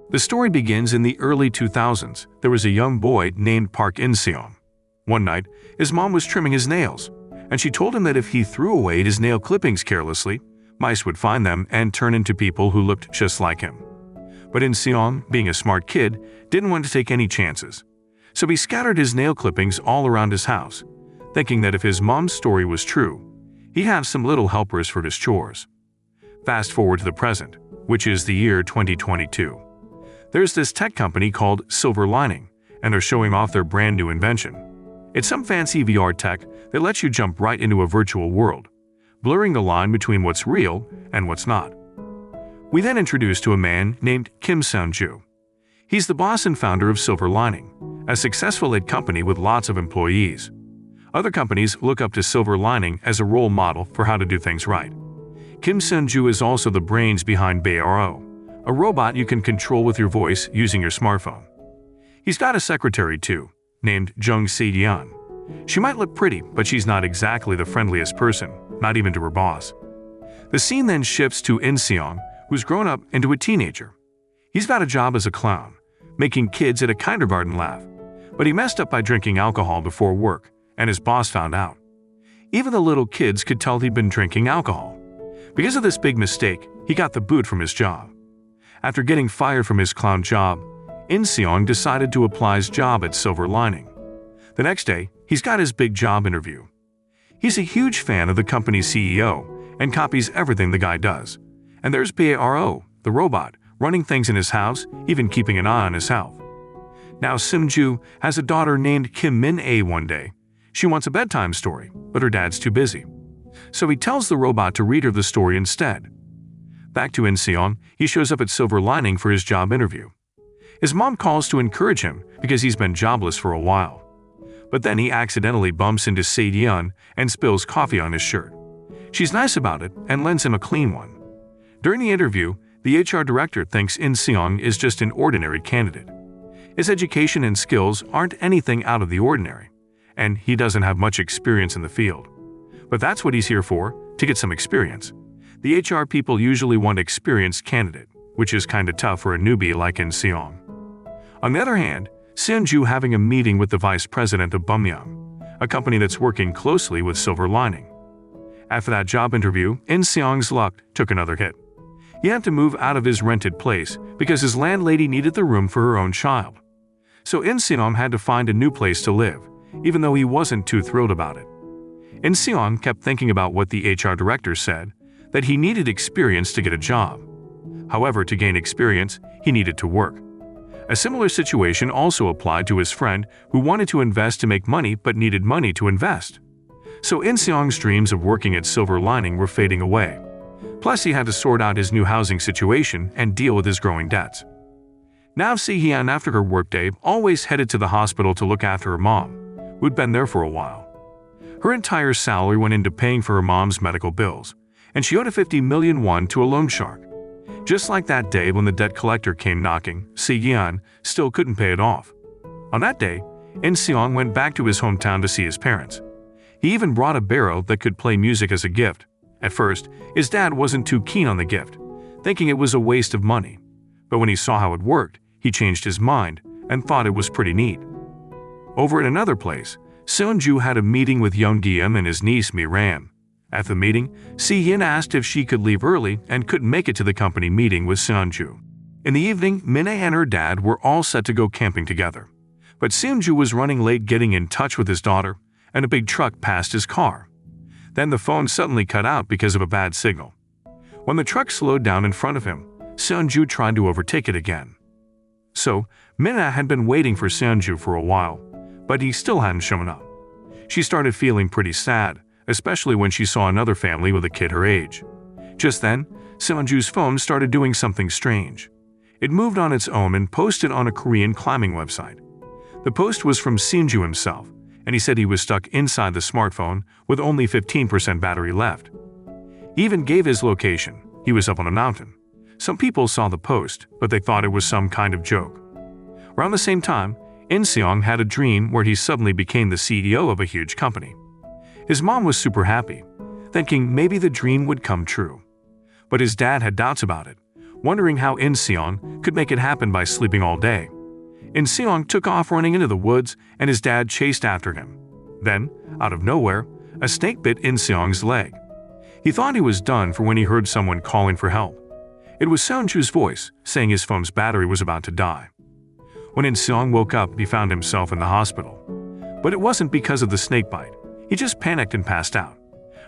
The story begins in the early 2000s. There was a young boy named Park In-seong. One night, his mom was trimming his nails, and she told him that if he threw away his nail clippings carelessly, mice would find them and turn into people who looked just like him. But In-seong, being a smart kid, didn't want to take any chances. So he scattered his nail clippings all around his house, thinking that if his mom's story was true, he'd have some little helpers for his chores. Fast forward to the present, which is the year 2022. There's this tech company called Silver Lining, and they're showing off their brand new invention. It's some fancy VR tech that lets you jump right into a virtual world, blurring the line between what's real and what's not. We then introduced to a man named Kim Seung-ju. He's the boss and founder of Silver Lining, a successful lit company with lots of employees. Other companies look up to Silver Lining as a role model for how to do things right. Kim Seung-ju is also the brains behind Baro, a robot you can control with your voice using your smartphone. He's got a secretary too, named Jung Se-yeon. She might look pretty, but she's not exactly the friendliest person, not even to her boss. The scene then shifts to In-seong, who's grown up into a teenager. He's got a job as a clown, making kids at a kindergarten laugh, but he messed up by drinking alcohol before work, and his boss found out. Even the little kids could tell he'd been drinking alcohol. Because of this big mistake, he got the boot from his job. After getting fired from his clown job, In-seong decided to apply his job at Silver Lining. The next day, he's got his big job interview. He's a huge fan of the company's CEO and copies everything the guy does. And there's Baro, the robot, running things in his house, even keeping an eye on his health. Now Seung-ju has a daughter named Kim Min-ae one day. She wants a bedtime story, but her dad's too busy. So he tells the robot to read her the story instead. Back to In-seong, he shows up at Silver Lining for his job interview. His mom calls to encourage him because he's been jobless for a while. But then he accidentally bumps into Se-yeon and spills coffee on his shirt. She's nice about it and lends him a clean one. During the interview, the HR director thinks In-seong is just an ordinary candidate. His education and skills aren't anything out of the ordinary, and he doesn't have much experience in the field. But that's what he's here for, to get some experience. The HR people usually want an experienced candidate, which is kinda tough for a newbie like In-seong. On the other hand, Seung-ju having a meeting with the vice president of Bumyeong, a company that's working closely with Silver Lining. After that job interview, In-seong's luck took another hit. He had to move out of his rented place because his landlady needed the room for her own child. So In-seong had to find a new place to live, even though he wasn't too thrilled about it. In-seong kept thinking about what the HR director said, that he needed experience to get a job. However, to gain experience, he needed to work. A similar situation also applied to his friend who wanted to invest to make money but needed money to invest. So In-seong's dreams of working at Silver Lining were fading away. Plus, he had to sort out his new housing situation and deal with his growing debts. Now Se-yeon, after her workday, always headed to the hospital to look after her mom, who'd been there for a while. Her entire salary went into paying for her mom's medical bills, and she owed a 50 million won to a loan shark. Just like that day when the debt collector came knocking, Se-yeon still couldn't pay it off. On that day, In-seong went back to his hometown to see his parents. He even brought a barrel that could play music as a gift. At first, his dad wasn't too keen on the gift, thinking it was a waste of money. But when he saw how it worked, he changed his mind and thought it was pretty neat. Over at another place, Seung-ju had a meeting with Young-geum and his niece Miram. At the meeting, Se-yeon asked if she could leave early and couldn't make it to the company meeting with Seung-ju. In the evening, Min-ae and her dad were all set to go camping together. But Seung-ju was running late getting in touch with his daughter, and a big truck passed his car. Then the phone suddenly cut out because of a bad signal. When the truck slowed down in front of him, Seung-ju tried to overtake it again. So, Min-ae had been waiting for Seung-ju for a while, but he still hadn't shown up. She started feeling pretty sad, especially when she saw another family with a kid her age. Just then, Seung-ju's phone started doing something strange. It moved on its own and posted on a Korean climbing website. The post was from Seung-ju himself, and he said he was stuck inside the smartphone with only 15% battery left. He even gave his location. He was up on a mountain. Some people saw the post, but they thought it was some kind of joke. Around the same time, In-seong had a dream where he suddenly became the CEO of a huge company. His mom was super happy, thinking maybe the dream would come true. But his dad had doubts about it. wondering how In Seong could make it happen by sleeping all day. In Seong took off running into the woods and his dad chased after him. Then, out of nowhere, a snake bit In Seong's leg. He thought he was done for when he heard someone calling for help. It was Seonju's voice saying his phone's battery was about to die. When In Seong woke up, he found himself in the hospital. But it wasn't because of the snake bite. He just panicked and passed out.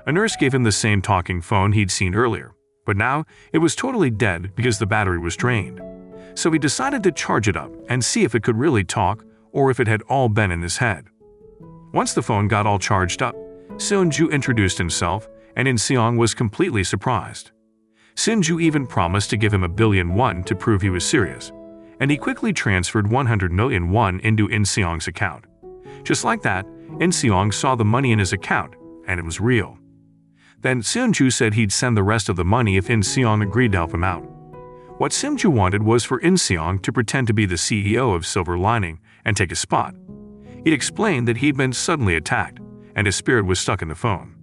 A nurse gave him the same talking phone he'd seen earlier, but now it was totally dead because the battery was drained. So he decided to charge it up and see if it could really talk or if it had all been in his head. Once the phone got all charged up, Seonju introduced himself and In Seong was completely surprised. Seonju even promised to give him 1 billion won to prove he was serious, and he quickly transferred 100 million won into In Seong's account. Just like that, In Seong saw the money in his account, and it was real. Then Seonju said he'd send the rest of the money if In Seong agreed to help him out. What Seonju wanted was for In Seong to pretend to be the CEO of Silver Lining and take his spot. He'd explained that he'd been suddenly attacked, and his spirit was stuck in the phone.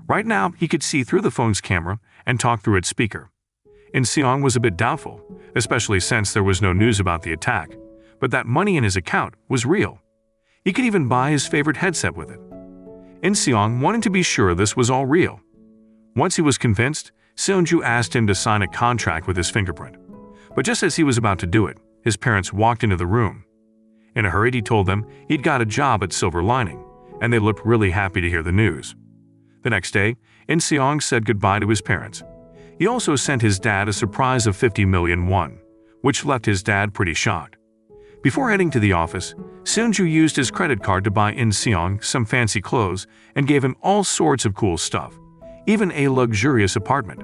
Right now, he could see through the phone's camera and talk through its speaker. In Seong was a bit doubtful, especially since there was no news about the attack, but that money in his account was real. He could even buy his favorite headset with it. In Seong wanted to be sure this was all real. Once he was convinced, Seonju asked him to sign a contract with his fingerprint. But just as he was about to do it, his parents walked into the room. In a hurry, he told them he'd got a job at Silver Lining, and they looked really happy to hear the news. The next day, In Seong said goodbye to his parents. He also sent his dad a surprise of 50 million won, which left his dad pretty shocked. Before heading to the office, Seonju used his credit card to buy In Seong some fancy clothes and gave him all sorts of cool stuff, even a luxurious apartment.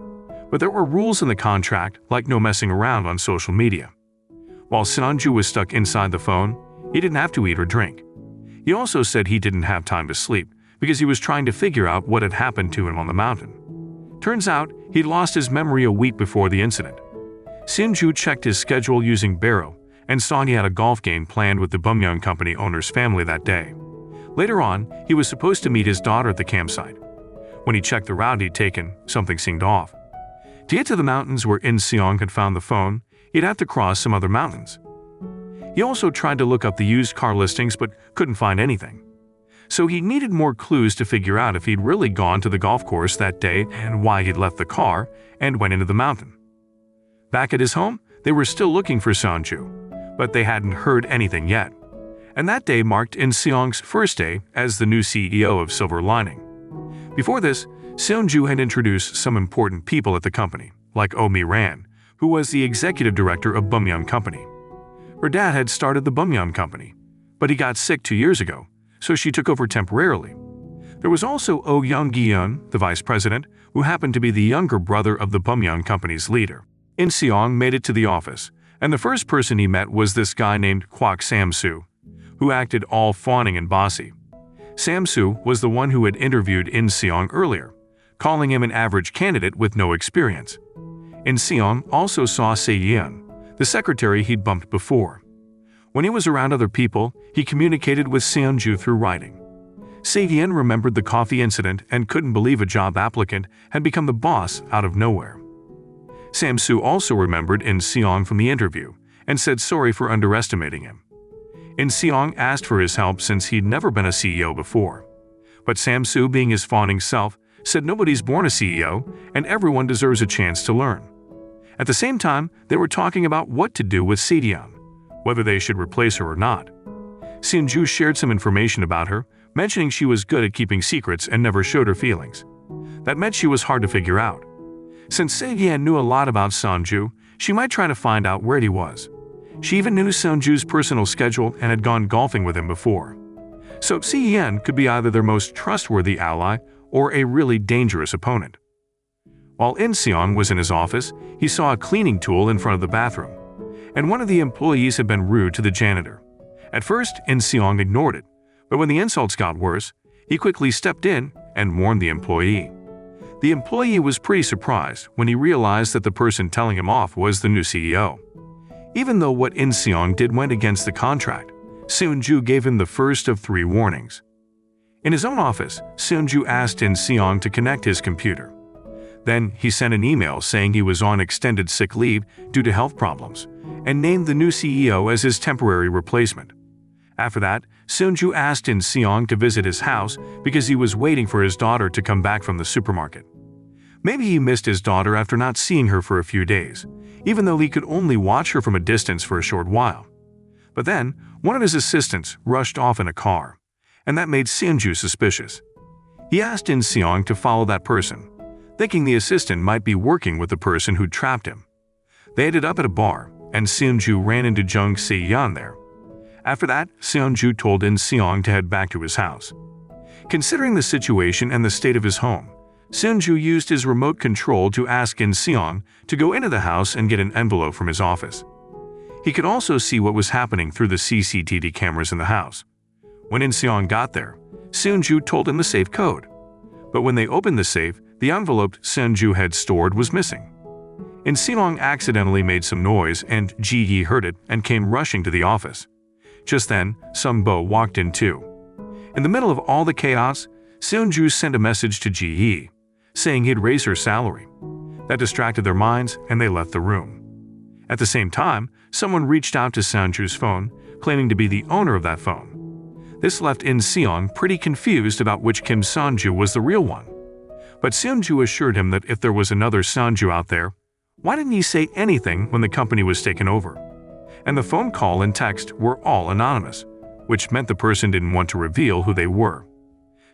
But there were rules in the contract, like no messing around on social media. While Seonju was stuck inside the phone, he didn't have to eat or drink. He also said he didn't have time to sleep because he was trying to figure out what had happened to him on the mountain. Turns out, he'd lost his memory a week before the incident. Seonju checked his schedule using Barrow and saw he had a golf game planned with the Bumyeong Company owner's family that day. Later on, he was supposed to meet his daughter at the campsite. When he checked the route he'd taken, something seemed off. To get to the mountains where In Seong had found the phone, he'd have to cross some other mountains. He also tried to look up the used car listings but couldn't find anything. So he needed more clues to figure out if he'd really gone to the golf course that day and why he'd left the car and went into the mountain. Back at his home, they were still looking for Seonju, but they hadn't heard anything yet. And that day marked In Seong's first day as the new CEO of Silver Lining. Before this, Seonju had introduced some important people at the company, like Oh Mi-ran, who was the executive director of Bumyeong Company. Her dad had started the Bumyeong Company, but he got sick 2 years ago, so she took over temporarily. There was also Oh Young-gi-yeon, the vice president, who happened to be the younger brother of the Bumyeong Company's leader. In Seong made it to the office, and the first person he met was this guy named Kwak Sam-soo, who acted all fawning and bossy. Sam-soo was the one who had interviewed In Seong earlier, calling him an average candidate with no experience. In Seong also saw Se-yeon, the secretary he'd bumped before. When he was around other people, he communicated with Seonju through writing. Se-yeon remembered the coffee incident and couldn't believe a job applicant had become the boss out of nowhere. Sam-soo also remembered In Seong from the interview and said sorry for underestimating him. In Seong asked for his help since he'd never been a CEO before. But Sam-soo, being his fawning self, said nobody's born a CEO and everyone deserves a chance to learn. At the same time, they were talking about what to do with Se-yeon, whether they should replace her or not. Seonju shared some information about her, mentioning she was good at keeping secrets and never showed her feelings. That meant she was hard to figure out. Since Se-yeon knew a lot about Seonju, she might try to find out where he was. She even knew Seonju's personal schedule and had gone golfing with him before. So Se-yeon could be either their most trustworthy ally or a really dangerous opponent. While In Seong was in his office, he saw a cleaning tool in front of the bathroom, and one of the employees had been rude to the janitor. At first, In Seong ignored it, but when the insults got worse, he quickly stepped in and warned the employee. The employee was pretty surprised when he realized that the person telling him off was the new CEO. Even though what In Seong did went against the contract, Seonju gave him the first of 3 warnings. In his own office, Seonju asked In Seong to connect his computer. Then he sent an email saying he was on extended sick leave due to health problems, and named the new CEO as his temporary replacement. After that, Seunju asked In Seong to visit his house because he was waiting for his daughter to come back from the supermarket. Maybe he missed his daughter after not seeing her for a few days, even though he could only watch her from a distance for a short while. But then, one of his assistants rushed off in a car, and that made Seunju suspicious. He asked In Seong to follow that person, thinking the assistant might be working with the person who trapped him. They ended up at a bar, and Seunju ran into Jung Se-yeon there. After that, Seunju told In Seong to head back to his house. Considering the situation and the state of his home, Seunju used his remote control to ask In Seong to go into the house and get an envelope from his office. He could also see what was happening through the CCTV cameras in the house. When In Seong got there, Seunju told him the safe code. But when they opened the safe, the envelope Seunju had stored was missing. In Seong accidentally made some noise, and Ji-yi heard it and came rushing to the office. Just then, Sung-bo walked in too. In the middle of all the chaos, Seunju sent a message to Ji-yi, saying he'd raise her salary. That distracted their minds, and they left the room. At the same time, someone reached out to Seunju's phone, claiming to be the owner of that phone. This left In Seong pretty confused about which Kim Seonju was the real one. But Seunju assured him that if there was another Seonju out there, why didn't he say anything when the company was taken over? And the phone call and text were all anonymous, which meant the person didn't want to reveal who they were.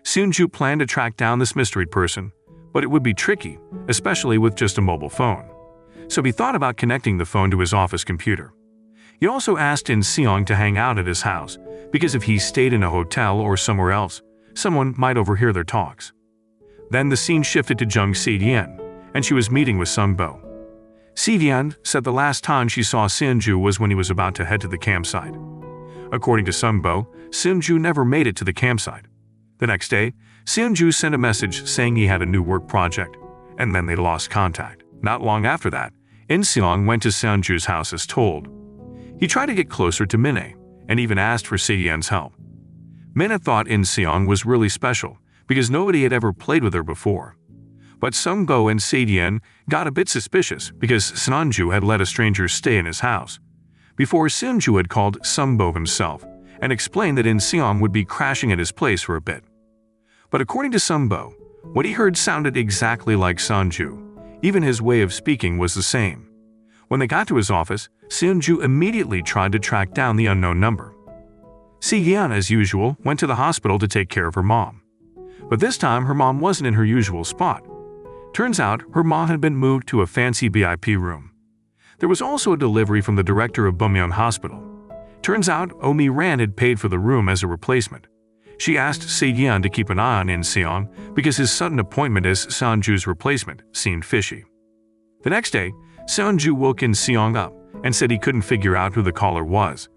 Seunju planned to track down this mystery person, but it would be tricky, especially with just a mobile phone. So he thought about connecting the phone to his office computer. He also asked In Seong to hang out at his house, because if he stayed in a hotel or somewhere else, someone might overhear their talks. Then the scene shifted to Jung Se-yeon, and she was meeting with Sung-bo. Se-yeon said the last time she saw Seunju was when he was about to head to the campsite. According to Sung-bo, Seunju never made it to the campsite. The next day, Seunju sent a message saying he had a new work project, and then they lost contact. Not long after that, In Seong went to Seunju's house as told. He tried to get closer to Minhye, and even asked for Se-yeon's help. Minhye thought In Seong was really special, because nobody had ever played with her before. But Sung-bo and Se-yeon got a bit suspicious because Seunju had let a stranger stay in his house. Before Seunju had called Sung-bo himself and explained that In Seong would be crashing at his place for a bit. But according to Sung-bo, what he heard sounded exactly like Seunju. Even his way of speaking was the same. When they got to his office, Seunju immediately tried to track down the unknown number. Se-yeon, as usual, went to the hospital to take care of her mom. But this time her mom wasn't in her usual spot. Turns out her mom had been moved to a fancy VIP room. There was also a delivery from the director of Bumyeon Hospital. Turns out Oh Mi-ran had paid for the room as a replacement. She asked Se-yeon to keep an eye on In Seong because his sudden appointment as Seunju's replacement seemed fishy. The next day, Seunju woke In Seong up and said he couldn't figure out who the caller was.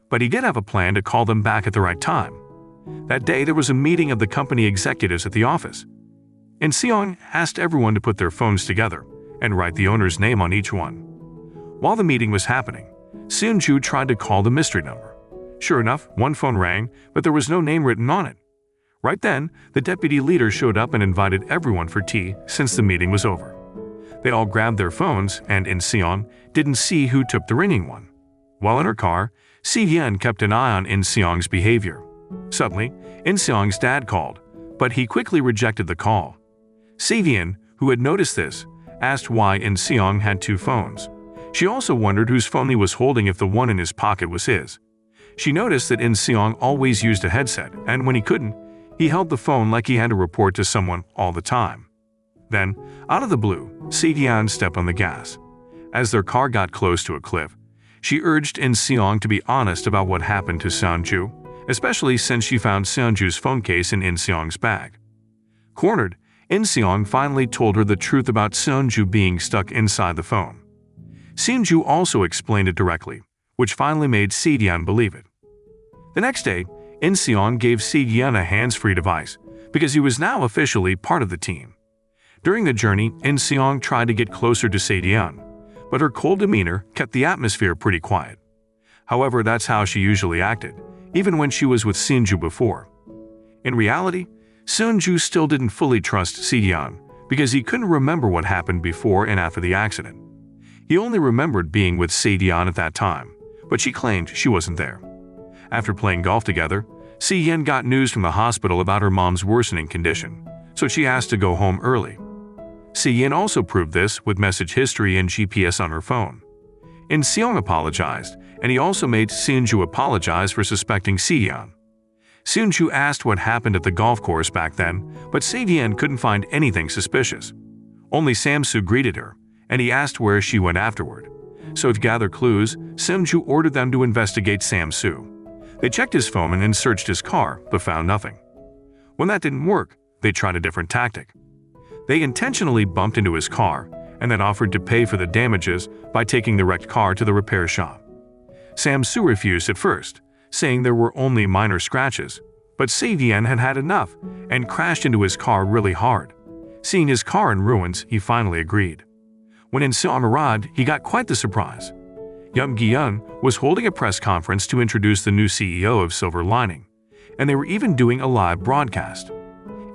But he did have a plan to call them back at the right time. That day there was a meeting of the company executives at the office. In Seong asked everyone to put their phones together and write the owner's name on each one. While the meeting was happening, Seunju tried to call the mystery number. Sure enough, one phone rang, but there was no name written on it. Right then, the deputy leader showed up and invited everyone for tea since the meeting was over. They all grabbed their phones, and In Seong didn't see who took the ringing one. While in her car, Se-yeon kept an eye on In Seong's behavior. Suddenly, In Seong's dad called, but he quickly rejected the call. Se-yeon, who had noticed this, asked why In Seong had two phones. She also wondered whose phone he was holding if the one in his pocket was his. She noticed that In Seong always used a headset, and when he couldn't, he held the phone like he had to report to someone all the time. Then, out of the blue, Se-yeon stepped on the gas. As their car got close to a cliff, she urged In Seong to be honest about what happened to Seunju, especially since she found Seunju's phone case in Seong's bag. Cornered, In Seong finally told her the truth about Seunju being stuck inside the phone. Seunju also explained it directly, which finally made Se-yeon believe it. The next day, In Seong gave Se-yeon a hands-free device because he was now officially part of the team. During the journey, In Seong tried to get closer to Se-yeon, but her cold demeanor kept the atmosphere pretty quiet. However, that's how she usually acted, even when she was with Seunju before. In reality, Seunju still didn't fully trust Se-yeon because he couldn't remember what happened before and after the accident. He only remembered being with Se-yeon at that time, but she claimed she wasn't there. After playing golf together, Se-yeon got news from the hospital about her mom's worsening condition, so she asked to go home early. Se-yeon also proved this with message history and GPS on her phone. In-seong apologized, and he also made Seunju apologize for suspecting Se-yeon. Seunju asked what happened at the golf course back then, but Se-yeon couldn't find anything suspicious. Only Sam-soo greeted her, and he asked where she went afterward. So to gather clues, Seunju ordered them to investigate Sam-soo. They checked his phone and searched his car, but found nothing. When that didn't work, they tried a different tactic. They intentionally bumped into his car and then offered to pay for the damages by taking the wrecked car to the repair shop. Sam-soo refused at first, saying there were only minor scratches, but Se-yeon had had enough and crashed into his car really hard. Seeing his car in ruins, he finally agreed. When In-seong arrived, he got quite the surprise. Young Gi-eun was holding a press conference to introduce the new CEO of Silver Lining, and they were even doing a live broadcast.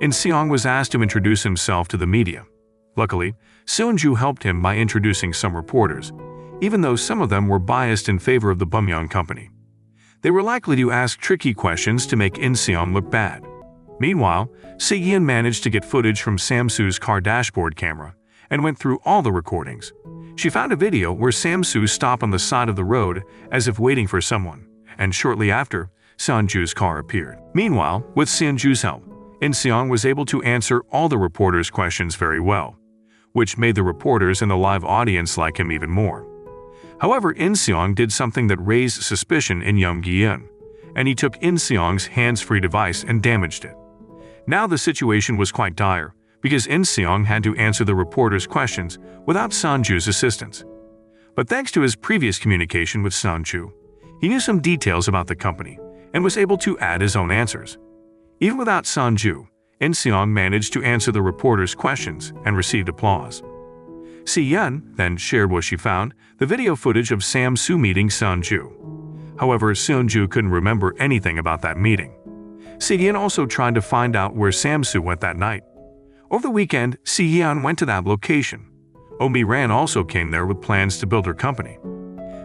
In-seong was asked to introduce himself to the media. Luckily, Seunju helped him by introducing some reporters, even though some of them were biased in favor of the Bumyeon company. They were likely to ask tricky questions to make In-seong look bad. Meanwhile, Se-yeon managed to get footage from Sam-soo's car dashboard camera and went through all the recordings. She found a video where Sam-soo stopped on the side of the road as if waiting for someone, and shortly after, Seunju's car appeared. Meanwhile, with Seunju's help, In-seong was able to answer all the reporters' questions very well, which made the reporters and the live audience like him even more. However, In-seong did something that raised suspicion in Young Gi-eun, and he took In-seong's hands-free device and damaged it. Now the situation was quite dire, because In-seong had to answer the reporters' questions without Seunju's assistance. But thanks to his previous communication with Seunju, he knew some details about the company and was able to add his own answers. Even without Seunju, In-seong managed to answer the reporters' questions and received applause. Se-yeon then shared what she found, the video footage of Sam-soo meeting Seunju. However, Seunju couldn't remember anything about that meeting. Se-yeon also tried to find out where Sam-soo went that night. Over the weekend, Se-yeon went to that location. Mi-ran also came there with plans to build her company.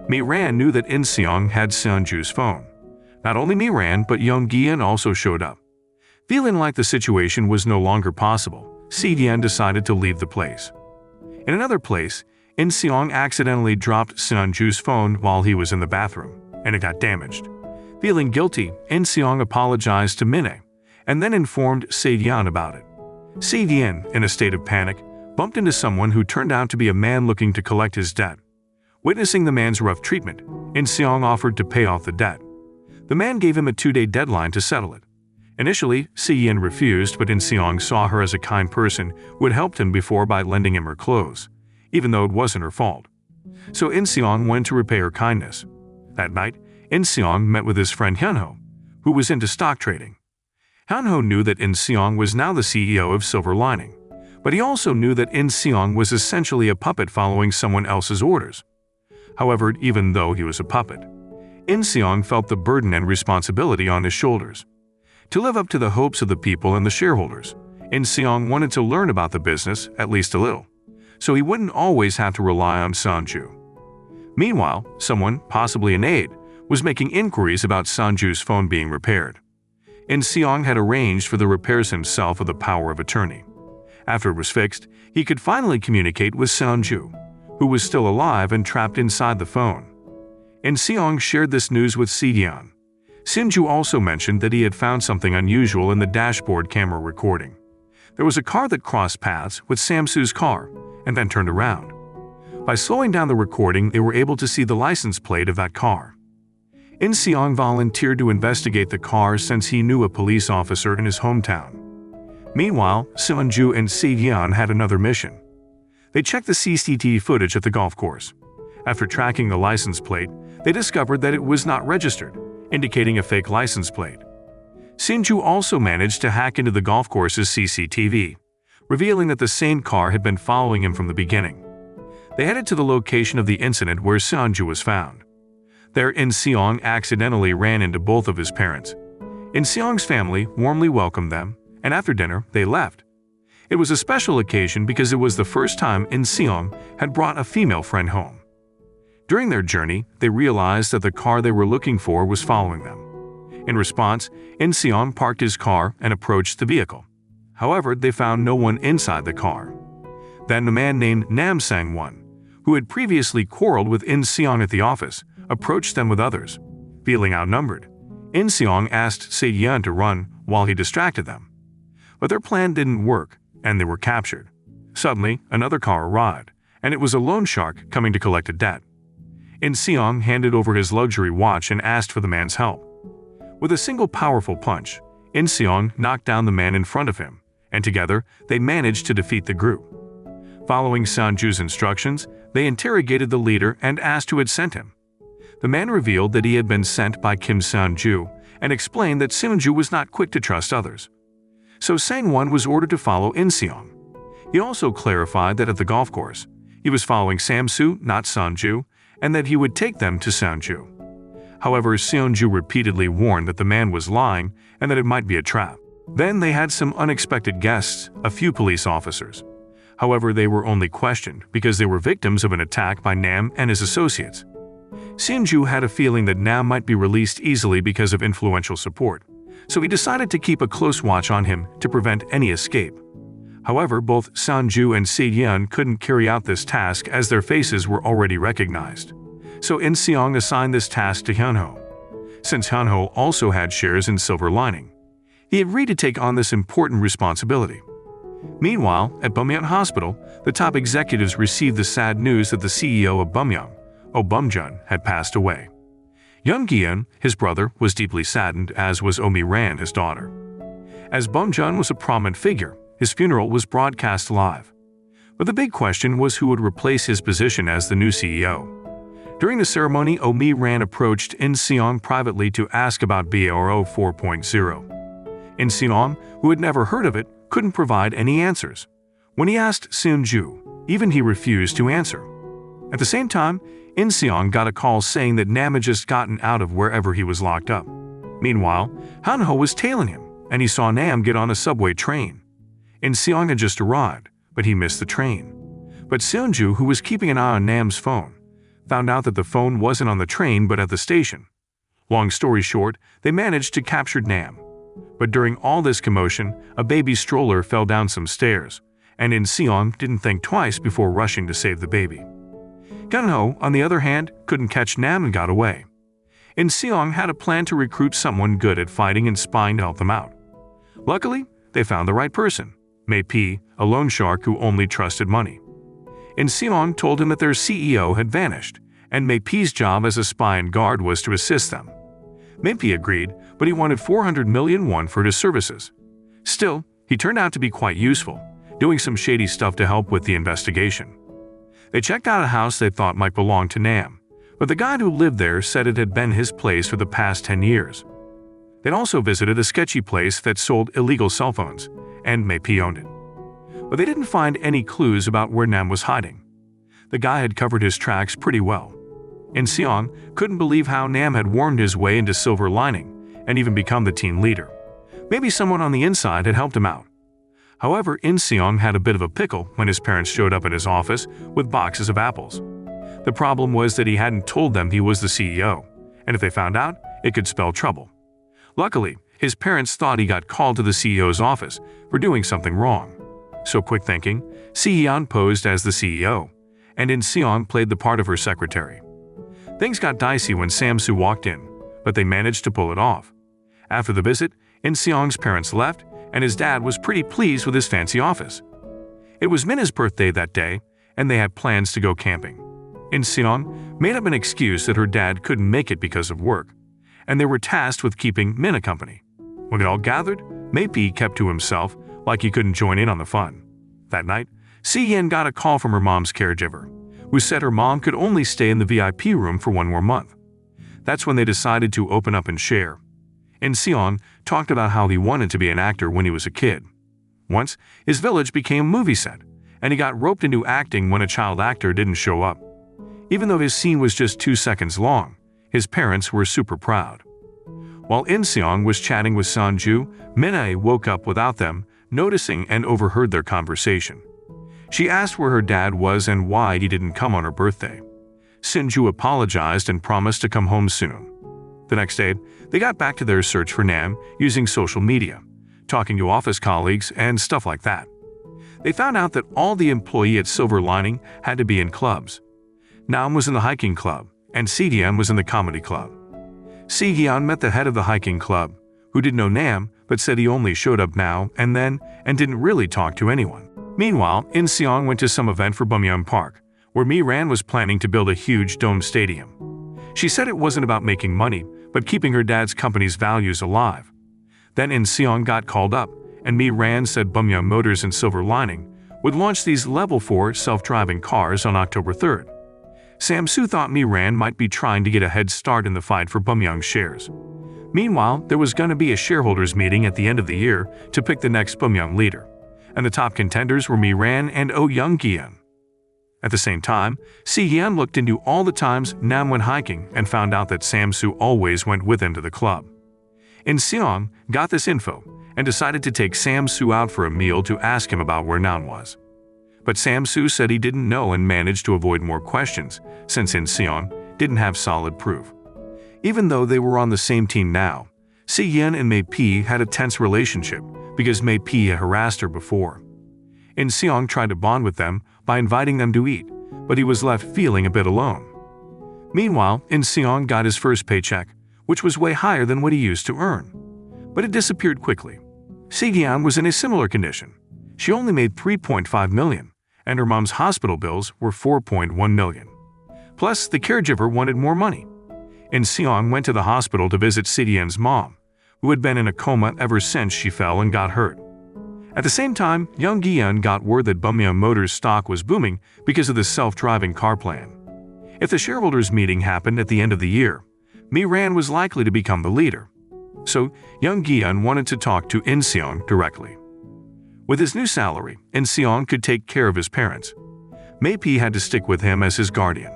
Mi-ran knew that In-seong had Seunju's phone. Not only Mi-ran, but Young Gi-eun also showed up. Feeling like the situation was no longer possible, Se-yeon decided to leave the place. In another place, In-seong accidentally dropped Seunju's phone while he was in the bathroom, and it got damaged. Feeling guilty, In-seong apologized to Min-ae, and then informed Se-yeon about it. Se-yeon, in a state of panic, bumped into someone who turned out to be a man looking to collect his debt. Witnessing the man's rough treatment, In-seong offered to pay off the debt. The man gave him a 2-day deadline to settle it. Initially, Se-yeon refused, but In-seong saw her as a kind person who had helped him before by lending him her clothes, even though it wasn't her fault. So In-seong went to repay her kindness. That night, In-seong met with his friend Hyunho, who was into stock trading. Hyunho knew that In-seong was now the CEO of Silver Lining, but he also knew that In-seong was essentially a puppet following someone else's orders. However, even though he was a puppet, In-seong felt the burden and responsibility on his shoulders. To live up to the hopes of the people and the shareholders, In-seong wanted to learn about the business, at least a little, so he wouldn't always have to rely on Seunju. Meanwhile, someone, possibly an aide, was making inquiries about Seunju's phone being repaired. In-seong had arranged for the repairs himself with the power of attorney. After it was fixed, he could finally communicate with Seunju, who was still alive and trapped inside the phone. In-seong shared this news with Se-yeon. Seunju also mentioned that he had found something unusual in the dashboard camera recording. There was a car that crossed paths with Sam-soo's car and then turned around. By slowing down the recording, they were able to see the license plate of that car. In-seong volunteered to investigate the car since he knew a police officer in his hometown. Meanwhile, Seunju and Se-yeon had another mission. They checked the CCTV footage at the golf course. After tracking the license plate, they discovered that it was not registered, indicating a fake license plate. Seunju also managed to hack into the golf course's CCTV, revealing that the same car had been following him from the beginning. They headed to the location of the incident where Seunju was found. There, In-seong accidentally ran into both of his parents. In-seong's family warmly welcomed them, and after dinner, they left. It was a special occasion because it was the first time In Seong had brought a female friend home. During their journey, they realized that the car they were looking for was following them. In response, In Seong parked his car and approached the vehicle. However, they found no one inside the car. Then a man named Nam Sang-won, who had previously quarreled with In Seong at the office, approached them with others. Feeling outnumbered, In Seong asked Se-yeon to run while he distracted them. But their plan didn't work, and they were captured. Suddenly, another car arrived, and it was a loan shark coming to collect a debt. In Seong handed over his luxury watch and asked for the man's help. With a single powerful punch, In Seong knocked down the man in front of him, and together they managed to defeat the group. Following Seonju's instructions, they interrogated the leader and asked who had sent him. The man revealed that he had been sent by Kim Seonju and explained that Seonju was not quick to trust others. So Sang-won was ordered to follow In Seong. He also clarified that at the golf course, he was following Samsu, not Seonju, and that he would take them to Seonju. However, Seonju repeatedly warned that the man was lying and that it might be a trap. Then they had some unexpected guests, a few police officers. However, they were only questioned because they were victims of an attack by Nam and his associates. Seonju had a feeling that Nam might be released easily because of influential support, so he decided to keep a close watch on him to prevent any escape. However, both Seonju and Se-yeon couldn't carry out this task as their faces were already recognized. So In Seong assigned this task to Hyunho. Since Hyunho also had shares in Silver Lining, he agreed to take on this important responsibility. Meanwhile, at Bumyeon Hospital, the top executives received the sad news that the CEO of Bumyeon, Oh Bumjun, had passed away. Young Gi-eun, his brother, was deeply saddened, as was Oh Mi-ran, his daughter. As Bumjun was a prominent figure, his funeral was broadcast live. But the big question was who would replace his position as the new CEO. During the ceremony, Oh Mi-ran approached In Seong privately to ask about BRO 4.0. In Seong, who had never heard of it, couldn't provide any answers. When he asked Seonju, even he refused to answer. At the same time, In Seong got a call saying that Nam had just gotten out of wherever he was locked up. Meanwhile, Hanho was tailing him, and he saw Nam get on a subway train. In Seong had just arrived, but he missed the train. But Seonju, who was keeping an eye on Nam's phone, found out that the phone wasn't on the train but at the station. Long story short, they managed to capture Nam. But during all this commotion, a baby stroller fell down some stairs, and In Seong didn't think twice before rushing to save the baby. Gunho, on the other hand, couldn't catch Nam and got away. In Seong had a plan to recruit someone good at fighting and spying to help them out. Luckily, they found the right person, Mei-pi, a loan shark who only trusted money. In Seong told him that their CEO had vanished, and Mei-pi's job as a spy and guard was to assist them. Mei-pi agreed, but he wanted 400 million won for his services. Still, he turned out to be quite useful, doing some shady stuff to help with the investigation. They checked out a house they thought might belong to Nam, but the guy who lived there said it had been his place for the past 10 years. They'd also visited a sketchy place that sold illegal cell phones, and Mei-pi owned it. But they didn't find any clues about where Nam was hiding. The guy had covered his tracks pretty well. In Seong couldn't believe how Nam had wormed his way into Silver Lining and even become the team leader. Maybe someone on the inside had helped him out. However, In Seong had a bit of a pickle when his parents showed up at his office with boxes of apples. The problem was that he hadn't told them he was the CEO, and if they found out, it could spell trouble. Luckily, his parents thought he got called to the CEO's office for doing something wrong. So quick thinking, Se-yeon posed as the CEO, and In Seong played the part of her secretary. Things got dicey when Samsu walked in, but they managed to pull it off. After the visit, In Seong's parents left, and his dad was pretty pleased with his fancy office. It was Minna's birthday that day, and they had plans to go camping. In Seong made up an excuse that her dad couldn't make it because of work, and they were tasked with keeping Minna company. When it all gathered, Mei-pi kept to himself like he couldn't join in on the fun. That night, Se-yeon got a call from her mom's caregiver, who said her mom could only stay in the VIP room for 1 more month. That's when they decided to open up and share. In Seong talked about how he wanted to be an actor when he was a kid. Once, his village became a movie set, and he got roped into acting when a child actor didn't show up. Even though his scene was just 2 seconds long, his parents were super proud. While In Seong was chatting with Seonju, Minna woke up without them, noticing and overheard their conversation. She asked where her dad was and why he didn't come on her birthday. Sinju apologized and promised to come home soon. The next day, they got back to their search for Nam using social media, talking to office colleagues and stuff like that. They found out that all the employees at Silver Lining had to be in clubs. Nam was in the hiking club, and Si-hyun was in the comedy club. Si-hyun met the head of the hiking club, who didn't know Nam but said he only showed up now and then and didn't really talk to anyone. Meanwhile, In-seong went to some event for Bumyeon Park, where Mi-ran was planning to build a huge dome stadium. She said it wasn't about making money, but keeping her dad's company's values alive. Then In-seong got called up, and Mi-ran said Bumyeon Motors and Silver Lining would launch these Level 4 self-driving cars on October 3rd. Sam-soo thought Mi-ran might be trying to get a head start in the fight for Bumyeon shares. Meanwhile, there was going to be a shareholders meeting at the end of the year to pick the next Bumyeon leader, and the top contenders were Mi-ran and Oh Young-geun. At the same time, Si-hyun looked into all the times Nam went hiking and found out that Sam-soo always went with him to the club. In-seong got this info and decided to take Sam-soo out for a meal to ask him about where Nam was. But Sam-soo said he didn't know and managed to avoid more questions since In-seong didn't have solid proof. Even though they were on the same team now, Si-hyun and Mei-pee had a tense relationship because Mei-pee had harassed her before. In-seong tried to bond with them by inviting them to eat, but he was left feeling a bit alone. Meanwhile, In-seong got his first paycheck, which was way higher than what he used to earn. But it disappeared quickly. Si-hyun was in a similar condition. She only made 3.5 million, and her mom's hospital bills were 4.1 million. Plus, the caregiver wanted more money. In-seong went to the hospital to visit Si-hyun's mom, who had been in a coma ever since she fell and got hurt. At the same time, Young-geun got word that Bumyeon Motors stock was booming because of the self-driving car plan. If the shareholders meeting happened at the end of the year, Mi-ran was likely to become the leader. So, Young-geun wanted to talk to In-seong directly. With his new salary, In-seong could take care of his parents. Mei-pee had to stick with him as his guardian.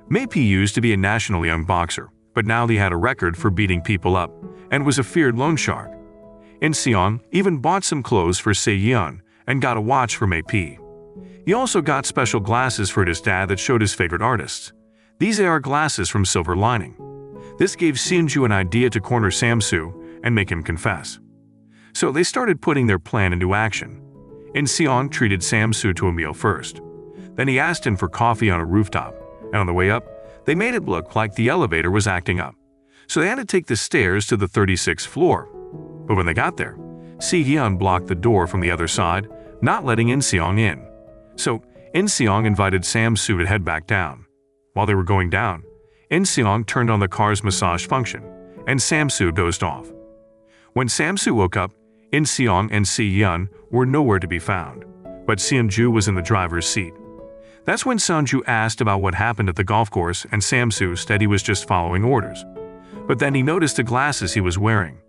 Mei-pee used to be a national young boxer, but now he had a record for beating people up and was a feared loan shark. In-seong even bought some clothes for Se-hyun and got a watch for Mei-pee. He also got special glasses for his dad that showed his favorite artists. These are glasses from Silver Lining. This gave Sinju an idea to corner Sam-soo and make him confess. So they started putting their plan into action. In-seong treated Sam-soo to a meal first. Then he asked him for coffee on a rooftop, and on the way up, they made it look like the elevator was acting up. So they had to take the stairs to the 36th floor. But when they got there, Si-hyun blocked the door from the other side, not letting In-seong in. So In-seong invited Sam-soo to head back down. While they were going down, In-seong turned on the car's massage function, and Sam-soo dozed off. When Sam-soo woke up, In-seong and Si-hyun were nowhere to be found, but Seonju was in the driver's seat. That's when Seonju asked about what happened at the golf course, and Sam-soo said he was just following orders. But then he noticed the glasses he was wearing.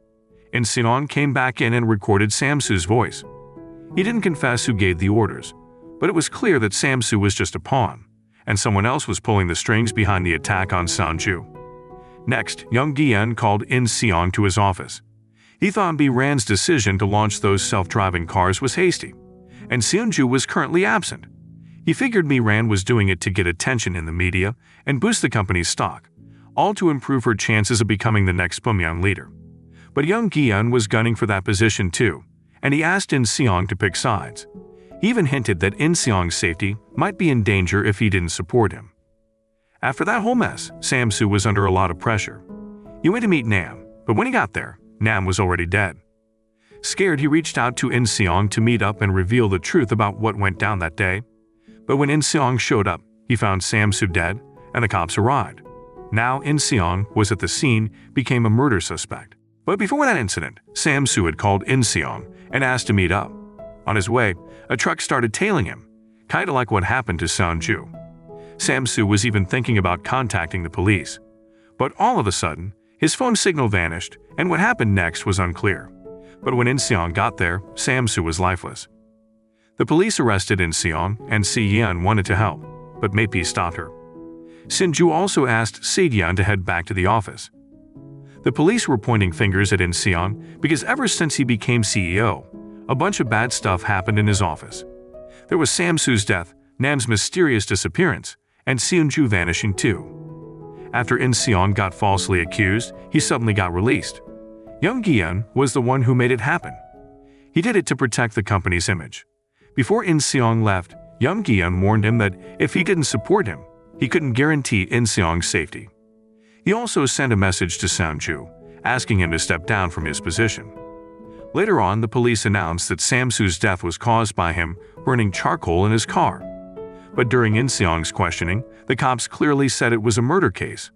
In-seong came back in and recorded Sam-soo's voice. He didn't confess who gave the orders, but it was clear that Sam-soo was just a pawn, and someone else was pulling the strings behind the attack on Seonju. Next, Young-geun called In-seong to his office. He thought Mi-ran's decision to launch those self-driving cars was hasty, and Seonju was currently absent. He figured Mi-ran was doing it to get attention in the media and boost the company's stock, all to improve her chances of becoming the next Bumyeon leader. But Young-geun was gunning for that position too, and he asked In-seong to pick sides. He even hinted that In-seong's safety might be in danger if he didn't support him. After that whole mess, Sam-soo was under a lot of pressure. He went to meet Nam, but when he got there, Nam was already dead. Scared, he reached out to In-seong to meet up and reveal the truth about what went down that day. But when In-seong showed up, he found Sam-soo dead, and the cops arrived. Now In-seong was at the scene, became a murder suspect. But before that incident, Sam-soo had called In-seong and asked to meet up. On his way, a truck started tailing him, kinda like what happened to Seonju. Sam-soo was even thinking about contacting the police. But all of a sudden, his phone signal vanished, and what happened next was unclear. But when In-seong got there, Sam-soo was lifeless. The police arrested In-seong, and Si-hyun wanted to help, but Mei-pee stopped her. Sinju also asked Si-hyun to head back to the office. The police were pointing fingers at In-seong because ever since he became CEO, a bunch of bad stuff happened in his office. There was Samsu's death, Nam's mysterious disappearance, and Seunju vanishing too. After In Seong got falsely accused, he suddenly got released. Young Gi-eun was the one who made it happen. He did it to protect the company's image. Before In Seong left, Young Gi-eun warned him that if he didn't support him, he couldn't guarantee In Seong's safety. He also sent a message to Seunju, asking him to step down from his position. Later on, the police announced that Samsu's death was caused by him burning charcoal in his car. But during In Seong's questioning, the cops clearly said it was a murder case.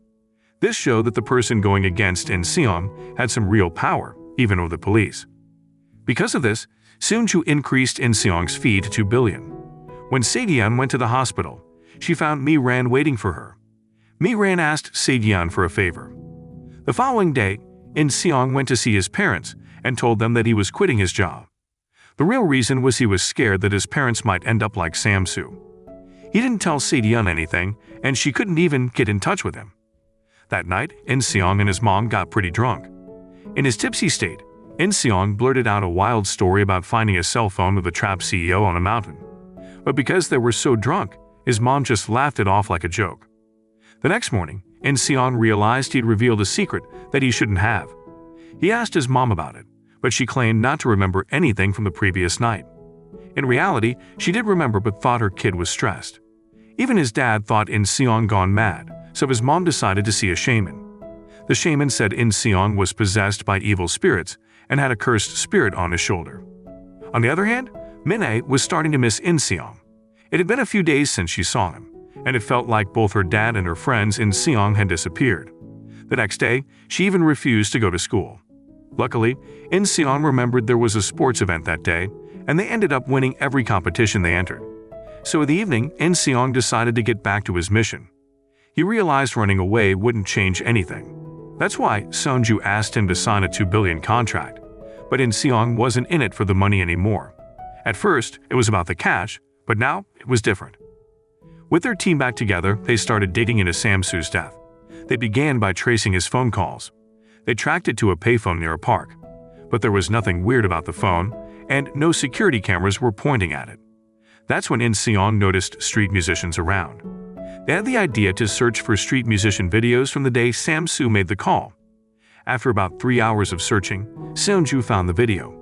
This showed that the person going against In Seong had some real power, even over the police. Because of this, Seunju increased In Seong's fee to 2 billion. When Se-yeon went to the hospital, she found Mi-ran waiting for her. Mi-ran asked Se-yeon for a favor. The following day, In Seong went to see his parents and told them that he was quitting his job. The real reason was he was scared that his parents might end up like Samsu. He didn't tell Se-yeon anything, and she couldn't even get in touch with him. That night, In Seong and his mom got pretty drunk. In his tipsy state, In Seong blurted out a wild story about finding a cell phone of the trapped CEO on a mountain. But because they were so drunk, his mom just laughed it off like a joke. The next morning, In Seong realized he'd revealed a secret that he shouldn't have. He asked his mom about it, but she claimed not to remember anything from the previous night. In reality, she did remember but thought her kid was stressed. Even his dad thought In Seong gone mad, so his mom decided to see a shaman. The shaman said In Seong was possessed by evil spirits and had a cursed spirit on his shoulder. On the other hand, Min-ae was starting to miss In Seong. It had been a few days since she saw him, and it felt like both her dad and her friends In Seong had disappeared. The next day, she even refused to go to school. Luckily, In Seong remembered there was a sports event that day, and they ended up winning every competition they entered. So in the evening, In Seong decided to get back to his mission. He realized running away wouldn't change anything. That's why Seunju asked him to sign a 2 billion contract, but In Seong wasn't in it for the money anymore. At first, it was about the cash, but now it was different. With their team back together, they started digging into Samsu's death. They began by tracing his phone calls. They tracked it to a payphone near a park, but there was nothing weird about the phone, and no security cameras were pointing at it. That's when In Seong noticed street musicians around. They had the idea to search for street musician videos from the day Samsu made the call. After about 3 hours of searching, Seunju found the video.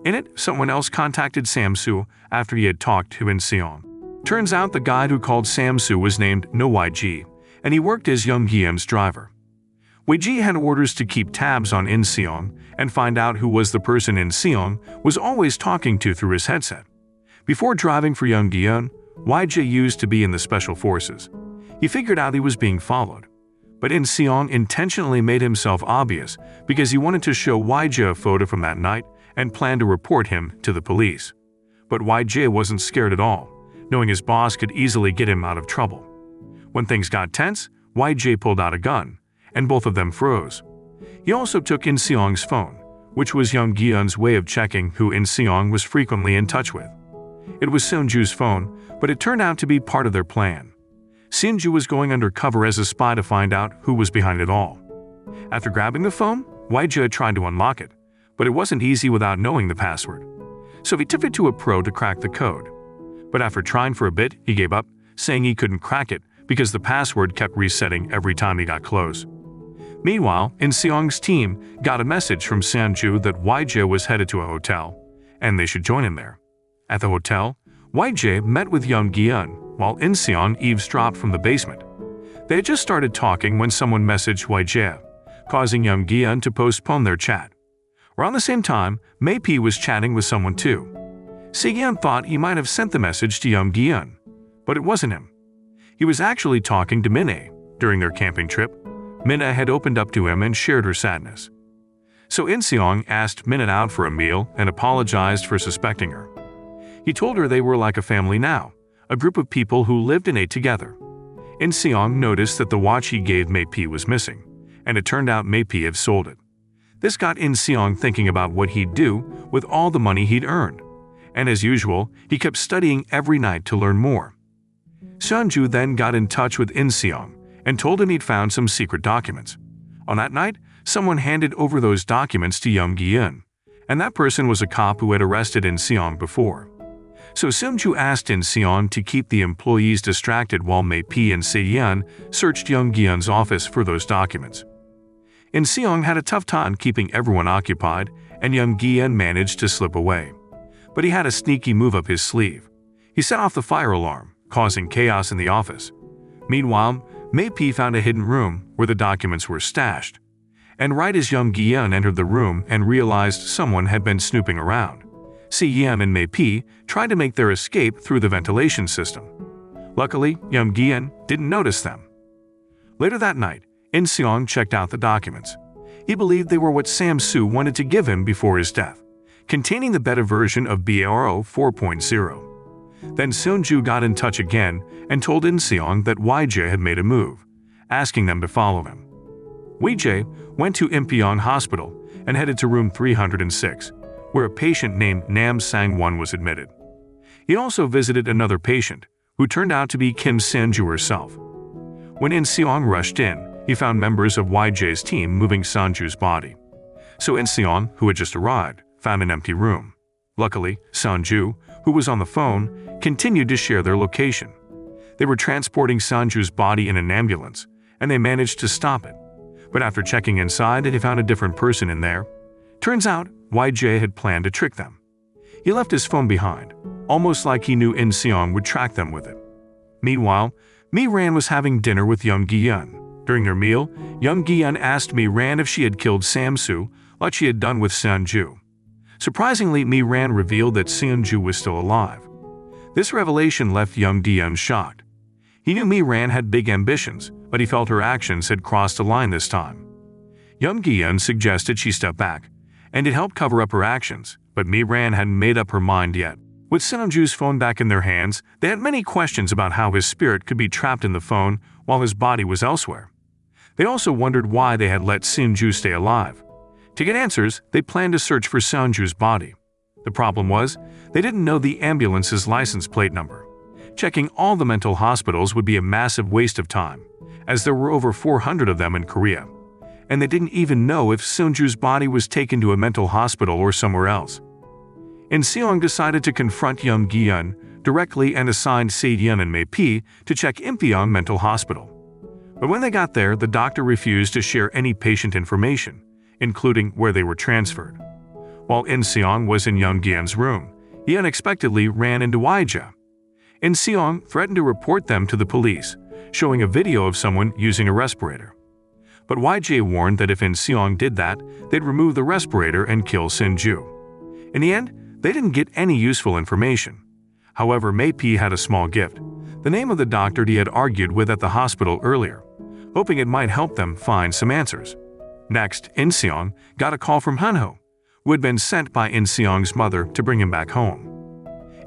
In it, someone else contacted Samsu after he had talked to In Seong. Turns out the guy who called Samsu was named No YG, and he worked as Young Gi-eun's driver. YG had orders to keep tabs on In Seong and find out who was the person In Seong was always talking to through his headset. Before driving for Young Gi-eun, YG used to be in the special forces. He figured out he was being followed. But In Seong intentionally made himself obvious because he wanted to show YG a photo from that night and planned to report him to the police. But YG wasn't scared at all, knowing his boss could easily get him out of trouble. When things got tense, YG pulled out a gun, and both of them froze. He also took In Seong's phone, which was Young Gi-eun's way of checking who In Seong was frequently in touch with. It was Seunju's phone, but it turned out to be part of their plan. Seunju was going undercover as a spy to find out who was behind it all. After grabbing the phone, YG tried to unlock it, but it wasn't easy without knowing the password. So he took it to a pro to crack the code. But after trying for a bit, he gave up, saying he couldn't crack it because the password kept resetting every time he got close. Meanwhile, In Seong's team got a message from Seunju that YG was headed to a hotel, and they should join him there. At the hotel, YG met with Young Gi-eun, while In Seong eavesdropped from the basement. They had just started talking when someone messaged YG, causing Young Gi-eun to postpone their chat. Around the same time, May-P was chatting with someone too. Se-yeon thought he might have sent the message to Young Gi-eun, but it wasn't him. He was actually talking to Min-ae. During their camping trip, Min-ae had opened up to him and shared her sadness. So In Seong asked Min-ae out for a meal and apologized for suspecting her. He told her they were like a family now, a group of people who lived and ate together. In Seong noticed that the watch he gave May-P was missing, and it turned out May-P had sold it. This got In Seong thinking about what he'd do with all the money he'd earned, and as usual, he kept studying every night to learn more. Seunju then got in touch with In Seong and told him he'd found some secret documents. On that night, someone handed over those documents to Young Gi-eun, and that person was a cop who had arrested In Seong before. So Seung-ju asked In Seong to keep the employees distracted while Mei-P and Se-yeon searched Young Gi-yeon's office for those documents. In Seong had a tough time keeping everyone occupied, and Young Gi-yeon managed to slip away. But he had a sneaky move up his sleeve. He set off the fire alarm, causing chaos in the office. Meanwhile, Mei-P found a hidden room where the documents were stashed. And right as Young Gi-yeon entered the room and realized someone had been snooping around, Se-yeon and Mei-P tried to make their escape through the ventilation system. Luckily, Young Gi-yeon didn't notice them. Later that night, In Seong checked out the documents. He believed they were what Sam-soo wanted to give him before his death, containing the beta version of BRO 4.0. Then Seung-ju got in touch again and told In Seong that YJ had made a move, asking them to follow him. YJ went to Impyeong Hospital and headed to room 306, where a patient named Nam Sang-won was admitted. He also visited another patient, who turned out to be Kim San-ju herself. When In Seong rushed in, he found members of YJ's team moving Sanju's body. So In Seong, who had just arrived, found an empty room. Luckily, Sanju, who was on the phone, continued to share their location. They were transporting Sanju's body in an ambulance, and they managed to stop it. But after checking inside, they found a different person in there. Turns out, YJ had planned to trick them. He left his phone behind, almost like he knew In Seong would track them with it. Meanwhile, Mi-ran was having dinner with Young Gi-yeon. During their meal, Young Gi-yeon asked Mi-ran if she had killed Sam-soo like she had done with Seung-ju. Surprisingly, Mi-ran revealed that Seung-ju was still alive. This revelation left Young Gi-yeon shocked. He knew Mi-ran had big ambitions, but he felt her actions had crossed a line this time. Young Gi-yeon suggested she step back, and it helped cover up her actions, but Mi-ran hadn't made up her mind yet. With Seung-ju's phone back in their hands, they had many questions about how his spirit could be trapped in the phone while his body was elsewhere. They also wondered why they had let Seung-ju stay alive. To get answers, they planned to search for Seung-ju's body. The problem was, they didn't know the ambulance's license plate number. Checking all the mental hospitals would be a massive waste of time, as there were over 400 of them in Korea. And they didn't even know if Seung-ju's body was taken to a mental hospital or somewhere else. In Seong decided to confront Young Gi-yeon directly and assigned Se-yeon and Mei-P to check Impyeong Mental Hospital. But when they got there, the doctor refused to share any patient information, including where they were transferred. While In Seong was in Young Gi-yeon's room, he unexpectedly ran into YJ. In Seong threatened to report them to the police, showing a video of someone using a respirator. But YJ warned that if In Seong did that, they'd remove the respirator and kill Seung-ju. In the end, they didn't get any useful information. However, Mei-P had a small gift, the name of the doctor he had argued with at the hospital earlier, hoping it might help them find some answers. Next, In Seong got a call from Han-ho, who had been sent by In Seong's mother to bring him back home.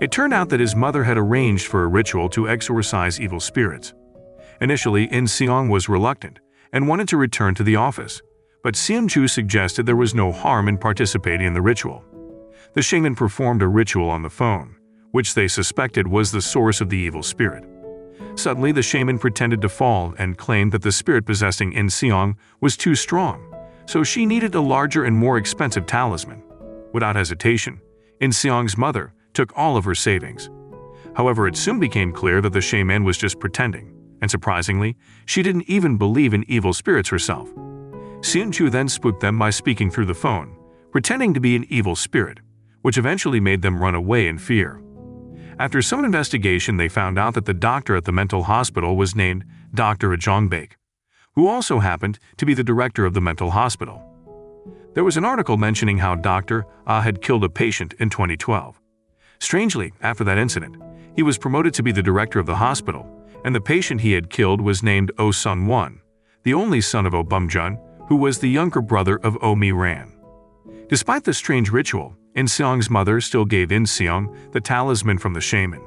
It turned out that his mother had arranged for a ritual to exorcise evil spirits. Initially, In Seong was reluctant and wanted to return to the office, but Seung-ju suggested there was no harm in participating in the ritual. The shaman performed a ritual on the phone, which they suspected was the source of the evil spirit. Suddenly, the shaman pretended to fall and claimed that the spirit possessing In Seong was too strong, so she needed a larger and more expensive talisman. Without hesitation, In Seong's mother took all of her savings. However, it soon became clear that the shaman was just pretending, and surprisingly, she didn't even believe in evil spirits herself. Seung-ju then spooked them by speaking through the phone, pretending to be an evil spirit, which eventually made them run away in fear. After some investigation, they found out that the doctor at the mental hospital was named Dr. Ajongbaek, who also happened to be the director of the mental hospital. There was an article mentioning how Dr. Ah had killed a patient in 2012. Strangely, after that incident, he was promoted to be the director of the hospital, and the patient he had killed was named Oh Sun-won, the only son of Oh Bum-jun, who was the younger brother of Oh Mi-ran. Despite the strange ritual, In Seong's mother still gave In Seong the talisman from the shaman.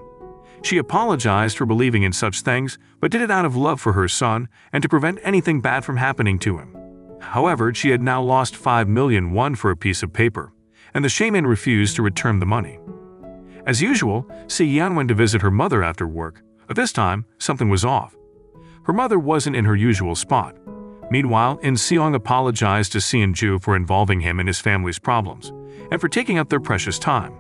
She apologized for believing in such things, but did it out of love for her son and to prevent anything bad from happening to him. However, she had now lost 5 million won for a piece of paper, and the shaman refused to return the money. As usual, Se-yeon went to visit her mother after work, but this time, something was off. Her mother wasn't in her usual spot. Meanwhile, In Seong apologized to Seon-ju for involving him in his family's problems and for taking up their precious time.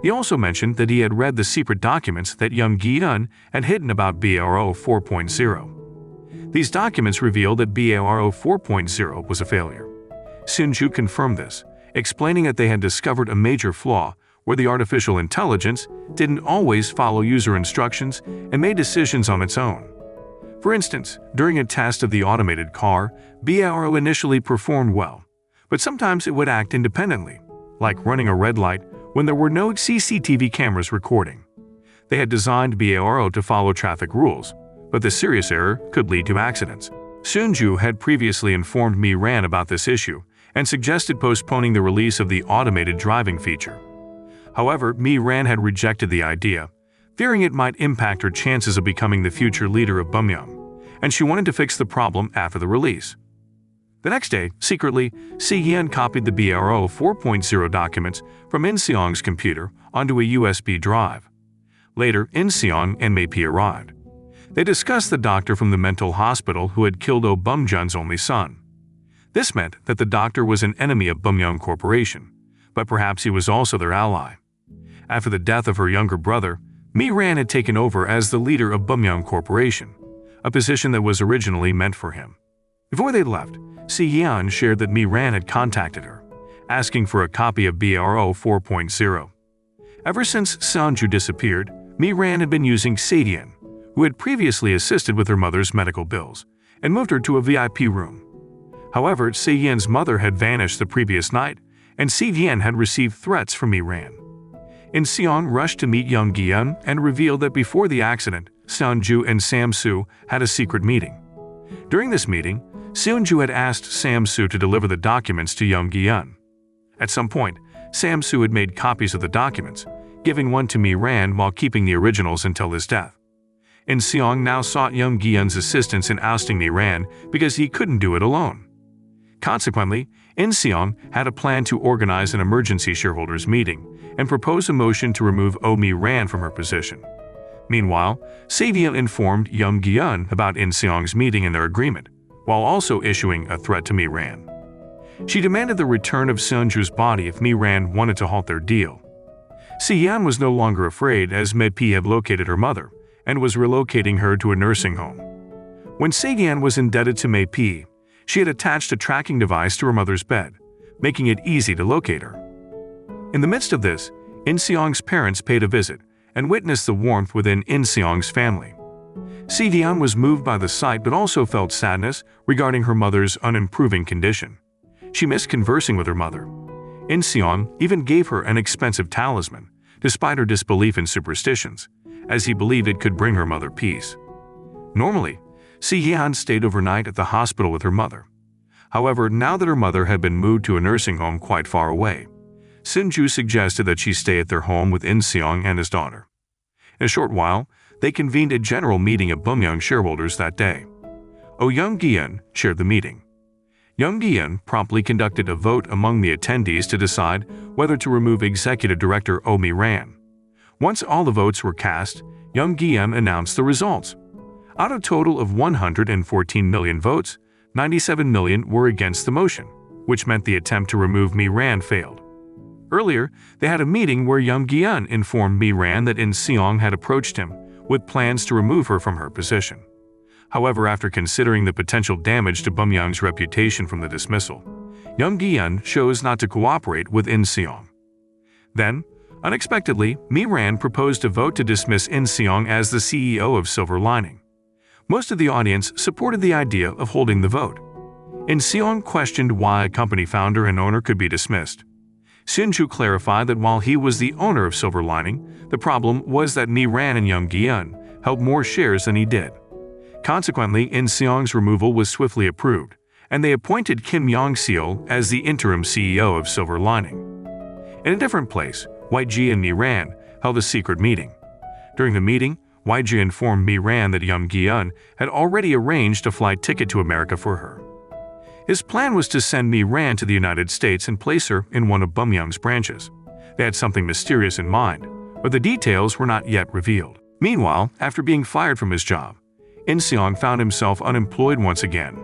He also mentioned that he had read the secret documents that Young Gi-eun had hidden about BARO 4.0. These documents revealed that BARO 4.0 was a failure. Seon-ju confirmed this, explaining that they had discovered a major flaw where the artificial intelligence didn't always follow user instructions and made decisions on its own. For instance, during a test of the automated car, BARO initially performed well, but sometimes it would act independently, like running a red light when there were no CCTV cameras recording. They had designed BARO to follow traffic rules, but the serious error could lead to accidents. Seon-ju had previously informed Mi-ran about this issue and suggested postponing the release of the automated driving feature. However, Mi-ran had rejected the idea, fearing it might impact her chances of becoming the future leader of Bumyeong, and she wanted to fix the problem after the release. The next day, secretly, Si-yeon copied the BARO 4.0 documents from In Seong's computer onto a USB drive. Later, In Seong and Mei-p arrived. They discussed the doctor from the mental hospital who had killed Oh Bum-jun's only son. This meant that the doctor was an enemy of Bumyeong Corporation, but perhaps he was also their ally. After the death of her younger brother, Mi-ran had taken over as the leader of Bumyeong Corporation, a position that was originally meant for him. Before they left, Si-yeon shared that Mi-ran had contacted her, asking for a copy of BARO 4.0. Ever since Seon-ju disappeared, Mi-ran had been using Se-yeon, who had previously assisted with her mother's medical bills, and moved her to a VIP room. However, Se-yeon's mother had vanished the previous night, and Se-yeon had received threats from Mi-ran. In Seong rushed to meet Young Gi-eun and revealed that before the accident, Seon-ju and Sam-soo had a secret meeting. During this meeting, Seon-ju had asked Sam-soo to deliver the documents to Young Gi-eun. At some point, Sam-soo had made copies of the documents, giving one to Mi-ran while keeping the originals until his death. In Seong now sought Young Gi-eun's assistance in ousting Mi-ran because he couldn't do it alone. Consequently, In Seong had a plan to organize an emergency shareholders meeting and propose a motion to remove Oh Mi-ran from her position. Meanwhile, Se-yeon informed Young Gi-eun about In Seong's meeting and their agreement, while also issuing a threat to Mi-ran. She demanded the return of Seon-ju's body if Mi-ran wanted to halt their deal. Se-yeon was no longer afraid as Mei-p had located her mother and was relocating her to a nursing home. When Se-yeon was indebted to Mei-p, she had attached a tracking device to her mother's bed, making it easy to locate her. In the midst of this, In Seong's parents paid a visit and witnessed the warmth within In Seong's family. Se-yeon was moved by the sight but also felt sadness regarding her mother's unimproving condition. She missed conversing with her mother. In Seong even gave her an expensive talisman, despite her disbelief in superstitions, as he believed it could bring her mother peace. Normally, Se-yeon stayed overnight at the hospital with her mother. However, now that her mother had been moved to a nursing home quite far away, Seon-ju suggested that she stay at their home with In Seong and his daughter. In a short while, they convened a general meeting of Bumyeong shareholders that day. Oh Young Gi-eun chaired the meeting. Young Gi-eun promptly conducted a vote among the attendees to decide whether to remove Executive Director Oh Mi-ran. Once all the votes were cast, Young Gi-eun announced the results. Out of a total of 114 million votes, 97 million were against the motion, which meant the attempt to remove Mi-ran failed. Earlier, they had a meeting where Young Gi-eun informed Mi-ran that In Seong had approached him with plans to remove her from her position. However, after considering the potential damage to Bumyeong's reputation from the dismissal, Young Gi-eun chose not to cooperate with In Seong. Then, unexpectedly, Mi-ran proposed a vote to dismiss In Seong as the CEO of Silver Lining. Most of the audience supported the idea of holding the vote. In Seong questioned why a company founder and owner could be dismissed. Seon-ju clarified that while he was the owner of Silver Lining, the problem was that Mi-ran and Young Gi-eun held more shares than he did. Consequently, In Seong's removal was swiftly approved, and they appointed Kim Yong-seol as the interim CEO of Silver Lining. In a different place, YG and Mi-ran held a secret meeting. During the meeting, YG informed Mi-ran that Young Gi-eun had already arranged a flight ticket to America for her. His plan was to send Mi-ran to the United States and place her in one of Bumyeong's branches. They had something mysterious in mind, but the details were not yet revealed. Meanwhile, after being fired from his job, In Seong found himself unemployed once again.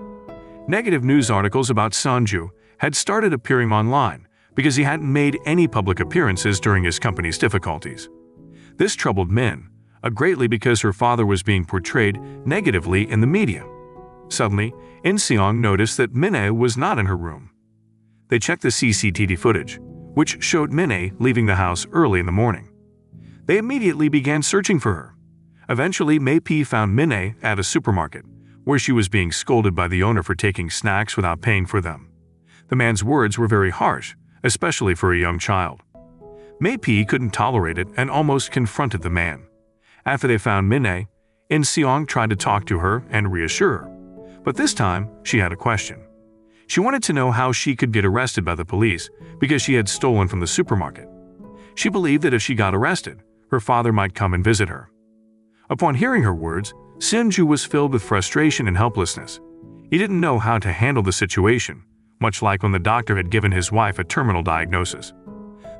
Negative news articles about Sunju had started appearing online because he hadn't made any public appearances during his company's difficulties. This troubled Min greatly because her father was being portrayed negatively in the media. Suddenly, In-seong noticed that Min was not in her room. They checked the CCTV footage, which showed Min leaving the house early in the morning. They immediately began searching for her. Eventually, May-P found Min at a supermarket, where she was being scolded by the owner for taking snacks without paying for them. The man's words were very harsh, especially for a young child. May-P couldn't tolerate it and almost confronted the man. After they found Min, In-seong tried to talk to her and reassure her, but this time she had a question. She wanted to know how she could get arrested by the police because she had stolen from the supermarket. She believed that if she got arrested, her father might come and visit her. Upon hearing her words, Sunju was filled with frustration and helplessness. He didn't know how to handle the situation, much like when the doctor had given his wife a terminal diagnosis.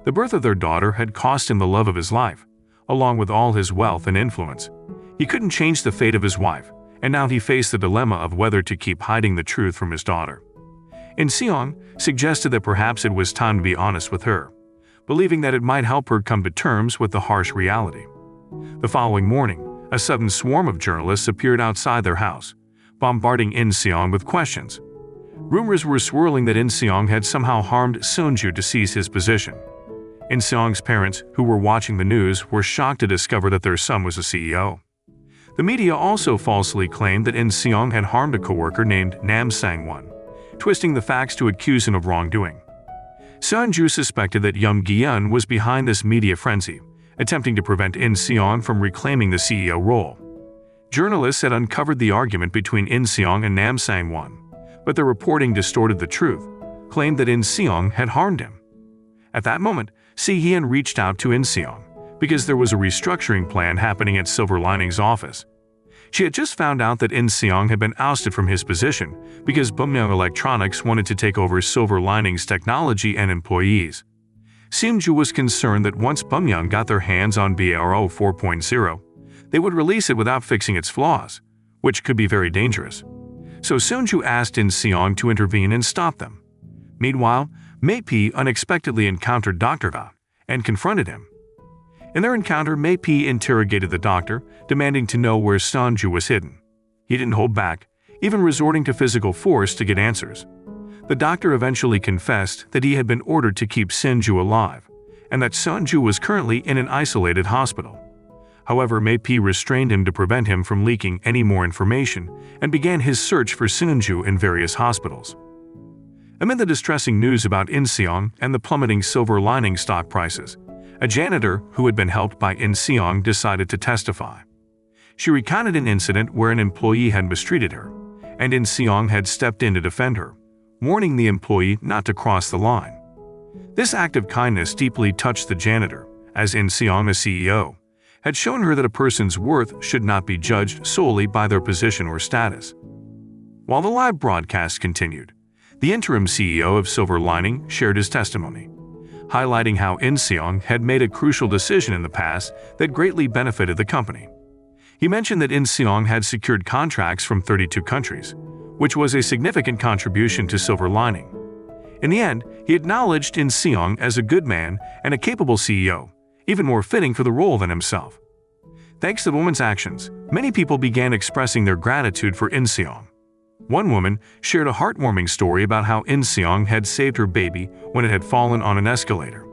The birth of their daughter had cost him the love of his life, along with all his wealth and influence. He couldn't change the fate of his wife, and now he faced the dilemma of whether to keep hiding the truth from his daughter. In-seong suggested that perhaps it was time to be honest with her, believing that it might help her come to terms with the harsh reality. The following morning, a sudden swarm of journalists appeared outside their house, bombarding In-seong with questions. Rumors were swirling that In-seong had somehow harmed Sunju to seize his position. In-seong's parents, who were watching the news, were shocked to discover that their son was a CEO. The media also falsely claimed that In-seong had harmed a coworker named Nam Sang-won, twisting the facts to accuse him of wrongdoing. Sunju suspected that Young Gi-eun was behind this media frenzy, attempting to prevent In-seong from reclaiming the CEO role. Journalists had uncovered the argument between In-seong and Nam Sang-won, but their reporting distorted the truth, claimed that In-seong had harmed him. At that moment, Si-hyun reached out to In-seong because there was a restructuring plan happening at Silver Lining's office. She had just found out that In-seong had been ousted from his position because Bumyoung Electronics wanted to take over Silver Lining's technology and employees. Sunju was concerned that once Bumyoung got their hands on BRO 4.0, they would release it without fixing its flaws, which could be very dangerous. So Sunju asked In-seong to intervene and stop them. Meanwhile, May-P unexpectedly encountered Dr. Va and confronted him. In their encounter, May-P interrogated the doctor, demanding to know where Sunju was hidden. He didn't hold back, even resorting to physical force to get answers. The doctor eventually confessed that he had been ordered to keep Sunju alive, and that Sunju was currently in an isolated hospital. However, May-P restrained him to prevent him from leaking any more information and began his search for Sunju in various hospitals. Amid the distressing news about In-seong and the plummeting Silver Lining stock prices, a janitor who had been helped by In-seong decided to testify. She recounted an incident where an employee had mistreated her, and In-seong had stepped in to defend her, warning the employee not to cross the line. This act of kindness deeply touched the janitor, as In-seong, a CEO, had shown her that a person's worth should not be judged solely by their position or status. While the live broadcast continued, the interim CEO of Silver Lining shared his testimony, highlighting how In-seong had made a crucial decision in the past that greatly benefited the company. He mentioned that In-seong had secured contracts from 32 countries, which was a significant contribution to Silver Lining. In the end, he acknowledged In-seong as a good man and a capable CEO, even more fitting for the role than himself. Thanks to the woman's actions, many people began expressing their gratitude for In-seong. One woman shared a heartwarming story about how In-seong had saved her baby when it had fallen on an escalator.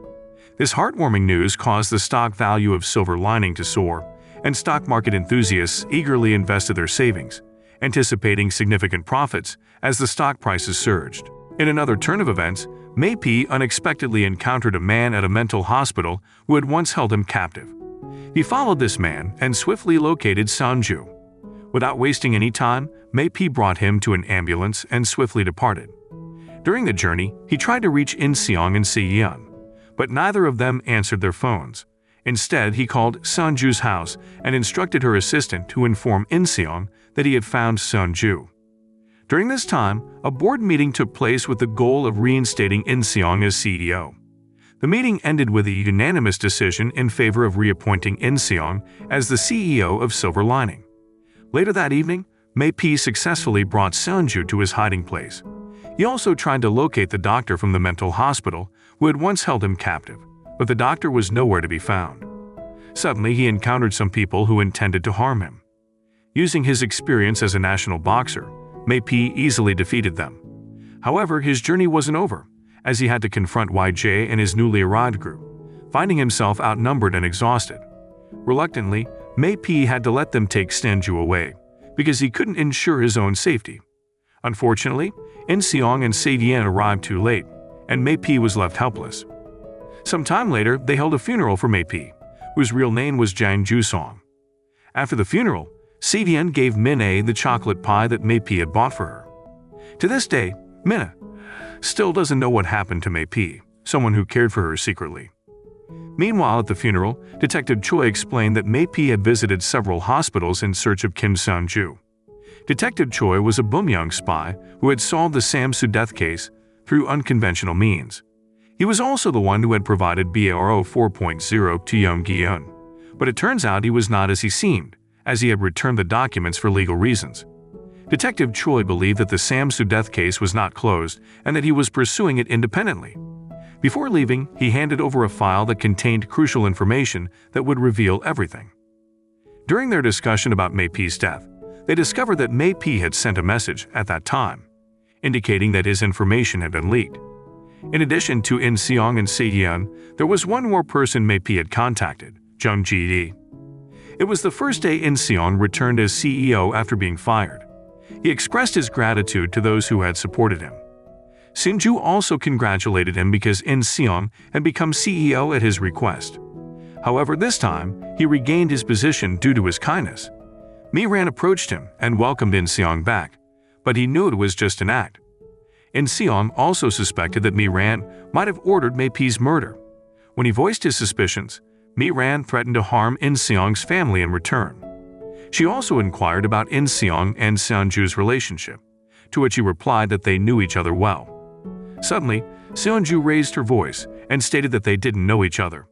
This heartwarming news caused the stock value of Silver Lining to soar, and stock market enthusiasts eagerly invested their savings, anticipating significant profits as the stock prices surged. In another turn of events, May-P unexpectedly encountered a man at a mental hospital who had once held him captive. He followed this man and swiftly located Sunju. Without wasting any time, May-P brought him to an ambulance and swiftly departed. During the journey, he tried to reach In-seong and Si-hyun, but neither of them answered their phones. Instead, he called Sunju's house and instructed her assistant to inform In-seong that he had found Sunju. During this time, a board meeting took place with the goal of reinstating In-seong as CEO. The meeting ended with a unanimous decision in favor of reappointing In-seong as the CEO of Silver Lining. Later that evening, Mei-P successfully brought Seonju to his hiding place. He also tried to locate the doctor from the mental hospital who had once held him captive, but the doctor was nowhere to be found. Suddenly, he encountered some people who intended to harm him. Using his experience as a national boxer, Mei-P easily defeated them. However, his journey wasn't over, as he had to confront YJ and his newly arrived group, finding himself outnumbered and exhausted. Reluctantly, Mei-P had to let them take Seonju away, because he couldn't ensure his own safety. Unfortunately, In-seong and Se-dien arrived too late, and Mei-P was left helpless. Some time later, they held a funeral for Mei-P, whose real name was Jang Ju-song. After the funeral, Se-dien gave Min-ae the chocolate pie that Mei-P had bought for her. To this day, Min-ae still doesn't know what happened to Mei-P, someone who cared for her secretly. Meanwhile, at the funeral, Detective Choi explained that Mei-P had visited several hospitals in search of Kim Seon-ju. Detective Choi was a Bumyoung spy who had solved the Sam-soo death case through unconventional means. He was also the one who had provided BARO 4.0 to Young Gi-eun, but it turns out he was not as he seemed, as he had returned the documents for legal reasons. Detective Choi believed that the Sam-soo death case was not closed and that he was pursuing it independently. Before leaving, he handed over a file that contained crucial information that would reveal everything. During their discussion about Mei-P's death, they discovered that Mei-P had sent a message at that time, indicating that his information had been leaked. In addition to In-seong and Se-dien, there was one more person Mei-P had contacted, Jung Ji-hee. It was the first day In-seong returned as CEO after being fired. He expressed his gratitude to those who had supported him. Seonju also congratulated him because In-seong had become CEO at his request. However, this time, he regained his position due to his kindness. Mi-ran approached him and welcomed In-seong back, but he knew it was just an act. In-seong also suspected that Mi-ran might have ordered Mei-P's murder. When he voiced his suspicions, Mi-ran threatened to harm In-seong's family in return. She also inquired about In-seong and Seonju's relationship, to which he replied that they knew each other well. Suddenly, Seonju raised her voice and stated that they didn't know each other.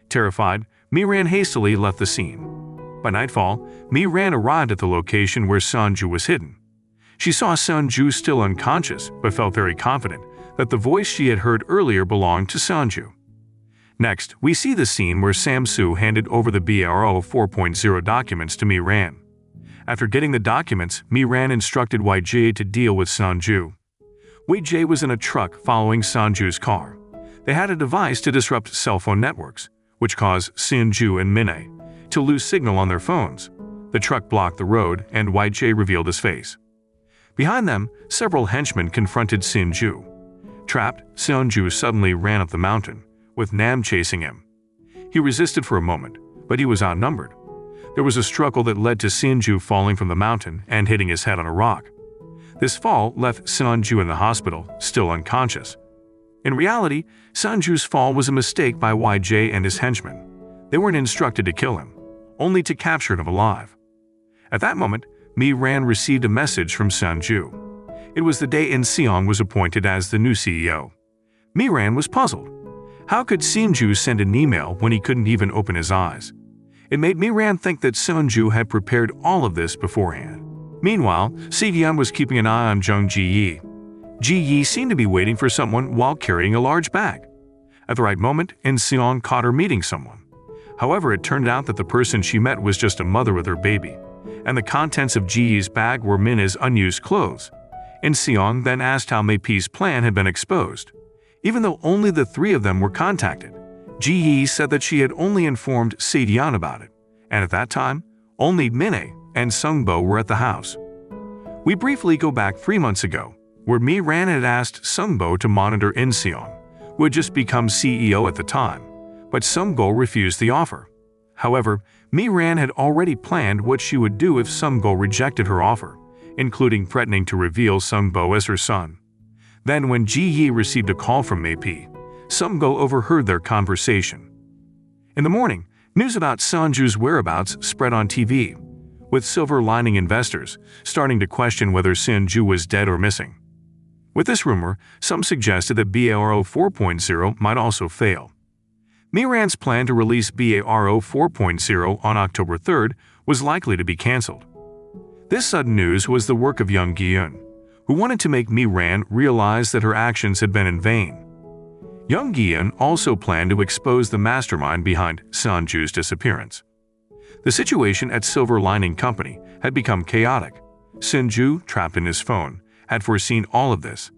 Terrified, Mi-ran hastily left the scene. By nightfall, Mi-ran arrived at the location where Seonju was hidden. She saw Seonju still unconscious, but felt very confident that the voice she had heard earlier belonged to Seonju. Next, we see the scene where Sam-soo handed over the BARO 4.0 documents to Mi-ran. After getting the documents, Mi-ran instructed YJ to deal with Seonju. YJ was in a truck following Seonju's car. They had a device to disrupt cell phone networks, which caused Seonju and Min-ae to lose signal on their phones. The truck blocked the road, and YJ revealed his face. Behind them, several henchmen confronted Seonju. Trapped, Seonju suddenly ran up the mountain, with Nam chasing him. He resisted for a moment, but he was outnumbered. There was a struggle that led to Seonju falling from the mountain and hitting his head on a rock. This fall left Seonju in the hospital, still unconscious. In reality, Seonju's fall was a mistake by YJ and his henchmen. They weren't instructed to kill him, only to capture him alive. At that moment, Mi-ran received a message from Seonju. It was the day In-seong was appointed as the new CEO. Mi-ran was puzzled. How could Seonju send an email when he couldn't even open his eyes? It made Mi-ran think that Seonju had prepared all of this beforehand. Meanwhile, Se-dien was keeping an eye on Jung Ji-hee. Ji-hee seemed to be waiting for someone while carrying a large bag. At the right moment, In-seong caught her meeting someone. However, it turned out that the person she met was just a mother with her baby, and the contents of Ji-hee's bag were Min-ae's unused clothes. In-seong then asked how Mei-P's plan had been exposed. Even though only the three of them were contacted, Ji-hee said that she had only informed Se-dien about it, and at that time, only Min-ae and Sung-bo were at the house. We briefly go back 3 months ago, where Mi-ran had asked Sung-bo to monitor In-seong, who had just become CEO at the time, but Sung-bo refused the offer. However, Mi-ran had already planned what she would do if Sung-bo rejected her offer, including threatening to reveal Sung-bo as her son. Then when Ji-hee received a call from Mei-P, Sung-bo overheard their conversation. In the morning, news about Seonju's whereabouts spread on TV, with silver lining investors starting to question whether Seonju was dead or missing. With this rumor, some suggested that BARO 4.0 might also fail. Mi-ran's plan to release BARO 4.0 on October 3rd was likely to be cancelled. This sudden news was the work of young Gi-eun, who wanted to make Mi-ran realize that her actions had been in vain. Young Gi-eun also planned to expose the mastermind behind Seonju's disappearance. The situation at Silver Lining Company had become chaotic. Seonju, trapped in his phone, had foreseen all of this.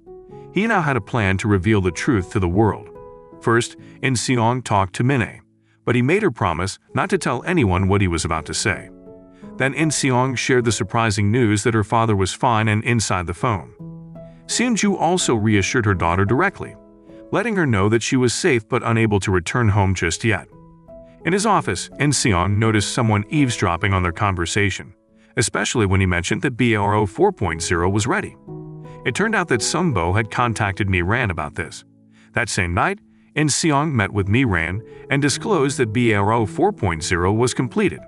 He now had a plan to reveal the truth to the world. First, In-seong talked to Min-ae, but he made her promise not to tell anyone what he was about to say. Then In-seong shared the surprising news that her father was fine and inside the phone. Seonju also reassured her daughter directly, letting her know that she was safe but unable to return home just yet. In his office, In-seong noticed someone eavesdropping on their conversation, especially when he mentioned that BRO 4.0 was ready. It turned out that Sungbo had contacted Mi-ran about this. That same night, In-seong met with Mi-ran and disclosed that BRO 4.0 was completed,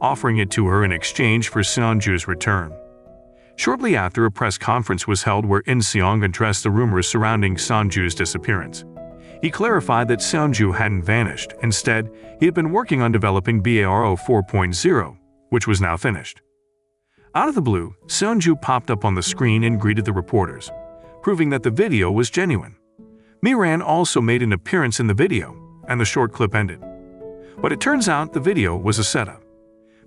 offering it to her in exchange for Seonju's return. Shortly after, a press conference was held where In-seong addressed the rumors surrounding Seonju's disappearance. He clarified that Seonju hadn't vanished. Instead, he had been working on developing BRO 4.0, which was now finished. Out of the blue, Seonju popped up on the screen and greeted the reporters, proving that the video was genuine. Mi-ran also made an appearance in the video, and the short clip ended. But it turns out the video was a setup.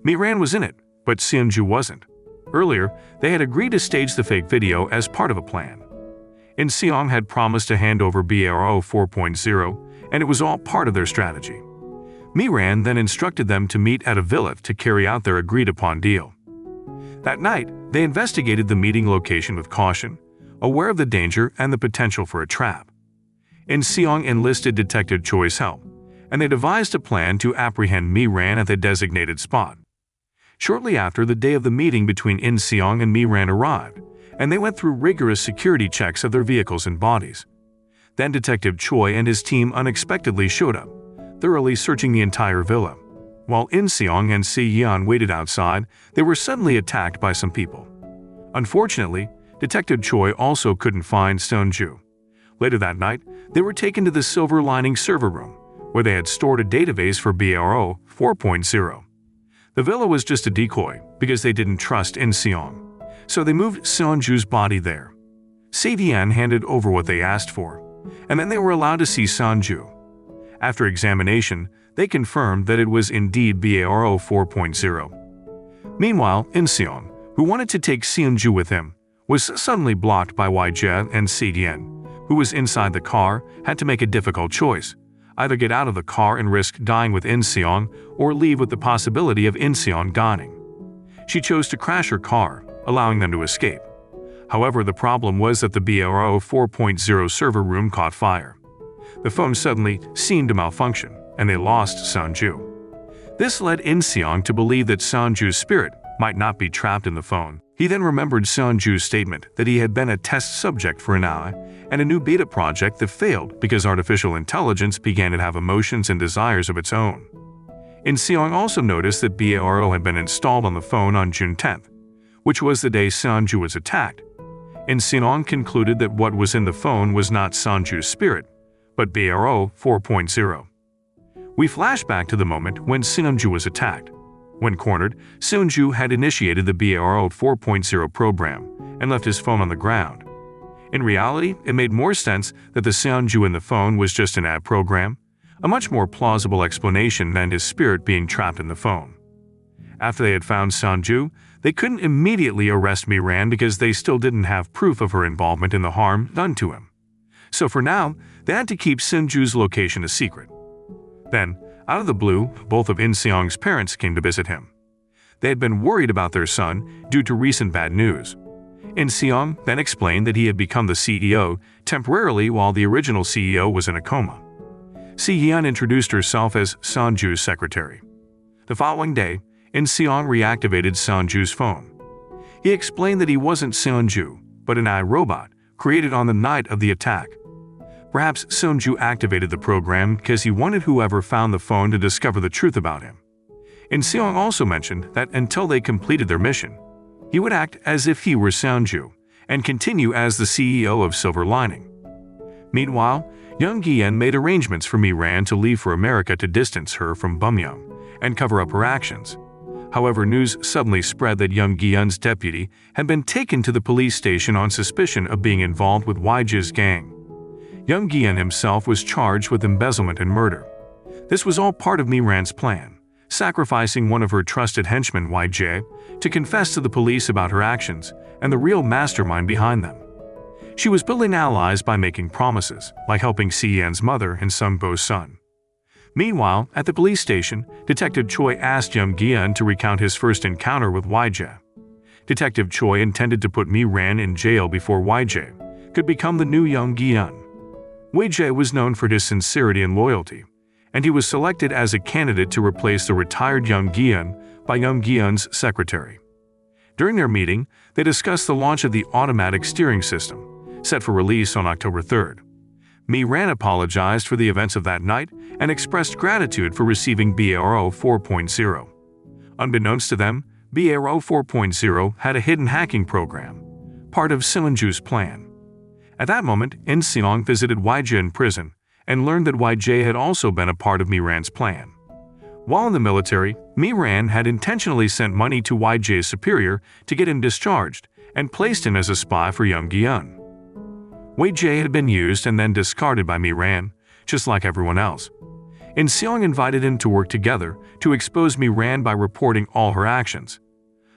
Mi-ran was in it, but Seonju wasn't. Earlier, they had agreed to stage the fake video as part of a plan. In-seong had promised to hand over BRO 4.0, and it was all part of their strategy. Mi-ran then instructed them to meet at a villa to carry out their agreed-upon deal. That night, they investigated the meeting location with caution, aware of the danger and the potential for a trap. In-seong enlisted Detective Choi's help, and they devised a plan to apprehend Mi-ran at the designated spot. Shortly after, the day of the meeting between In-seong and Mi-ran arrived, and they went through rigorous security checks of their vehicles and bodies. Then Detective Choi and his team unexpectedly showed up, thoroughly searching the entire villa. While In-seong and Si-yeon waited outside, they were suddenly attacked by some people. Unfortunately, Detective Choi also couldn't find Seonju. Later that night, they were taken to the Silver Lining server room, where they had stored a database for BRO 4.0. The villa was just a decoy because they didn't trust In-seong, so they moved Seonju's body there. Si-yeon handed over what they asked for, and then they were allowed to see Seonju. After examination, they confirmed that it was indeed BRO 4.0. Meanwhile, In-seong, who wanted to take Seonju with him, was suddenly blocked by Jjae and Si-yeon, who was inside the car, had to make a difficult choice: either get out of the car and risk dying with In-seong, or leave with the possibility of In-seong dying. She chose to crash her car, allowing them to escape. However, the problem was that the BRO 4.0 server room caught fire. The phone suddenly seemed to malfunction, and they lost Seonju. This led In-seong to believe that Seonju's spirit might not be trapped in the phone. He then remembered Seonju's statement that he had been a test subject for an eye and a new beta project that failed because artificial intelligence began to have emotions and desires of its own. In-seong also noticed that BRO had been installed on the phone on June 10th, which was the day Seonju was attacked. In-seong concluded that what was in the phone was not Seonju's spirit, but BRO 4.0. We flash back to the moment when Seonju was attacked. When cornered, Seonju had initiated the BRO 4.0 program and left his phone on the ground. In reality, it made more sense that the Seonju in the phone was just an ad program, a much more plausible explanation than his spirit being trapped in the phone. After they had found Seonju, they couldn't immediately arrest Mi-ran because they still didn't have proof of her involvement in the harm done to him. So for now, they had to keep Seonju's location a secret. Then, out of the blue, both of In-seong's parents came to visit him. They had been worried about their son due to recent bad news. In-seong then explained that he had become the CEO temporarily while the original CEO was in a coma. Si-yeon introduced herself as Seonju's secretary. The following day, In-seong reactivated Seonju's phone. He explained that he wasn't Seonju, but an iRobot created on the night of the attack. Perhaps Seonju activated the program because he wanted whoever found the phone to discover the truth about him. In-seong also mentioned that until they completed their mission, he would act as if he were Seonju and continue as the CEO of Silver Lining. Meanwhile, young Gi-eun made arrangements for Mi-ran to leave for America to distance her from Bumyoung and cover up her actions. However, news suddenly spread that young Gi-eun's deputy had been taken to the police station on suspicion of being involved with YJ's gang. Young Gi-eun himself was charged with embezzlement and murder. This was all part of Mi-ran's plan, sacrificing one of her trusted henchmen, YJ, to confess to the police about her actions and the real mastermind behind them. She was building allies by making promises, like helping Si-yeon's mother and Sung-bo's son. Meanwhile, at the police station, Detective Choi asked young Gi-eun to recount his first encounter with YJ. Detective Choi intended to put Mi-ran in jail before YJ could become the new young Gi-eun. YJ was known for his sincerity and loyalty, and he was selected as a candidate to replace the retired young Gi-eun by young Gi-eun's secretary. During their meeting, they discussed the launch of the automatic steering system, set for release on October 3rd. Mi-ran apologized for the events of that night and expressed gratitude for receiving BARO 4.0. Unbeknownst to them, BARO 4.0 had a hidden hacking program, part of Seonju's plan. At that moment, In-seong visited YJ in prison and learned that YJ had also been a part of Mi-ran's plan. While in the military, Mi-ran had intentionally sent money to YJ's superior to get him discharged and placed him as a spy for young Gi-eun. YJ had been used and then discarded by Mi-ran, just like everyone else. In-seong invited him to work together to expose Mi-ran by reporting all her actions.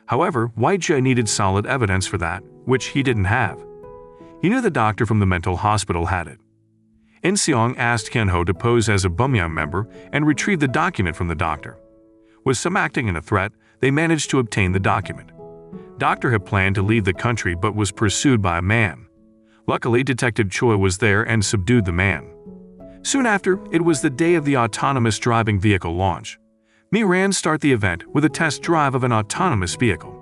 However, YJ needed solid evidence for that, which he didn't have. He knew the doctor from the mental hospital had it. In-seong asked Ken-ho to pose as a Bumyeon member and retrieve the document from the doctor. With some acting and a threat, they managed to obtain the document. Doctor had planned to leave the country but was pursued by a man. Luckily, Detective Choi was there and subdued the man. Soon after, it was the day of the autonomous driving vehicle launch. Mi-ran started the event with a test drive of an autonomous vehicle.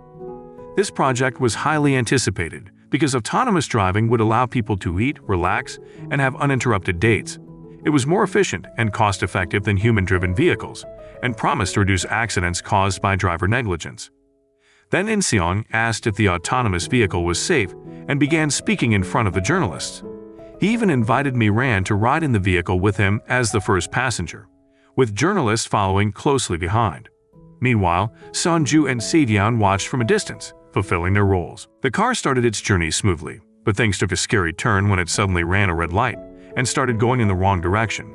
This project was highly anticipated because autonomous driving would allow people to eat, relax, and have uninterrupted dates. It was more efficient and cost-effective than human-driven vehicles and promised to reduce accidents caused by driver negligence. Then In-seong asked if the autonomous vehicle was safe and began speaking in front of the journalists. He even invited Mi-ran to ride in the vehicle with him as the first passenger, with journalists following closely behind. Meanwhile, Seonju and Si-yeon watched from a distance, fulfilling their roles. The car started its journey smoothly, but things took a scary turn when it suddenly ran a red light and started going in the wrong direction.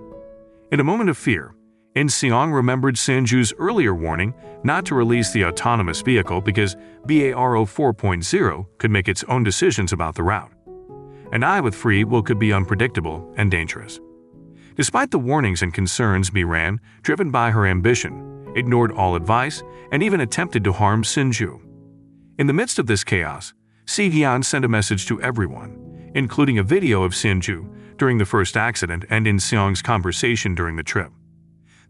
In a moment of fear, In-seong remembered Seonju's earlier warning not to release the autonomous vehicle because BARO 4.0 could make its own decisions about the route. An eye with free will could be unpredictable and dangerous. Despite the warnings and concerns, Mi-ran, driven by her ambition, ignored all advice and even attempted to harm Seonju. In the midst of this chaos, Si-yeon sent a message to everyone, including a video of Seonju during the first accident and In-seong's conversation during the trip.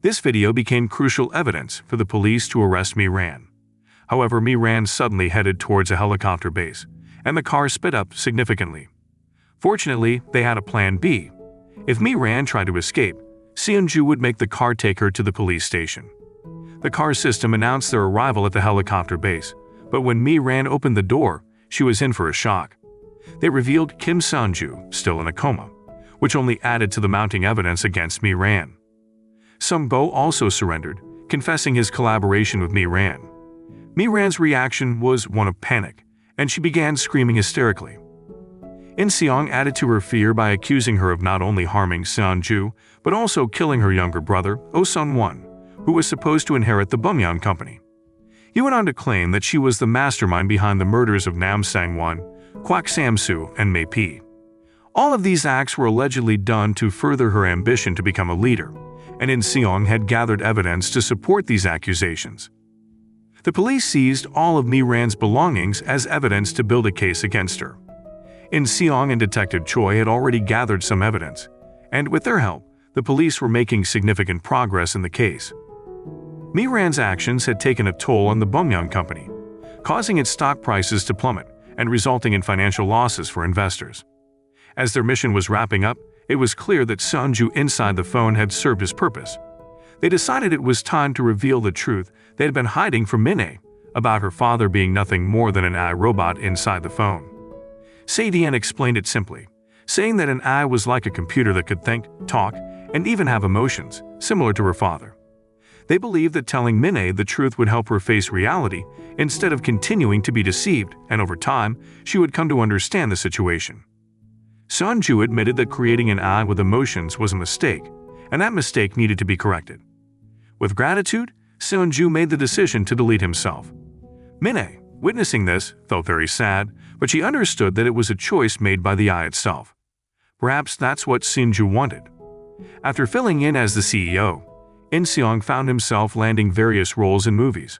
This video became crucial evidence for the police to arrest Mi-ran. However, Mi-ran suddenly headed towards a helicopter base, and the car sped up significantly. Fortunately, they had a plan B. If Mi-ran tried to escape, Seonju would make the car take her to the police station. The car system announced their arrival at the helicopter base, but when Mi-ran opened the door, she was in for a shock. They revealed Kim Seonju still in a coma, which only added to the mounting evidence against Mi-ran. Sung-bo also surrendered, confessing his collaboration with Mi-ran. Mi-ran's reaction was one of panic, and she began screaming hysterically. In-seong added to her fear by accusing her of not only harming Seonju, but also killing her younger brother, Oh Sun-won, who was supposed to inherit the Bumyeon company. He went on to claim that she was the mastermind behind the murders of Nam Sang-won, Kwak Sam-soo, and Mae Pi. All of these acts were allegedly done to further her ambition to become a leader, and In-seong had gathered evidence to support these accusations. The police seized all of Mi-ran's belongings as evidence to build a case against her. In-seong and Detective Choi had already gathered some evidence, and with their help, the police were making significant progress in the case. Mi-ran's actions had taken a toll on the Bumyeon company, causing its stock prices to plummet and resulting in financial losses for investors. As their mission was wrapping up, it was clear that Seonju inside the phone had served his purpose. They decided it was time to reveal the truth they had been hiding from Min-ae about her father being nothing more than an AI robot inside the phone. Se-yeon explained it simply, saying that an AI was like a computer that could think, talk, and even have emotions, similar to her father. They believed that telling Minnie the truth would help her face reality instead of continuing to be deceived, and over time, she would come to understand the situation. Seonju admitted that creating an eye with emotions was a mistake, and that mistake needed to be corrected. With gratitude, Seonju made the decision to delete himself. Minnie, witnessing this, felt very sad, but she understood that it was a choice made by the eye itself. Perhaps that's what Seonju wanted. After filling in as the CEO, In-seong found himself landing various roles in movies.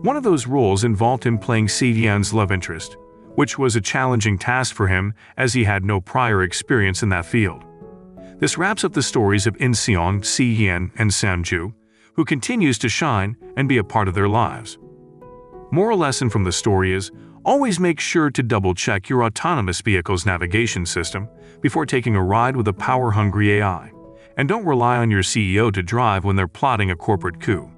One of those roles involved him playing Si-hyen's love interest, which was a challenging task for him as he had no prior experience in that field. This wraps up the stories of In-seong, Si-hyen, and Seonju, who continues to shine and be a part of their lives. Moral lesson from the story is, always make sure to double-check your autonomous vehicle's navigation system before taking a ride with a power-hungry AI, and don't rely on your CEO to drive when they're plotting a corporate coup.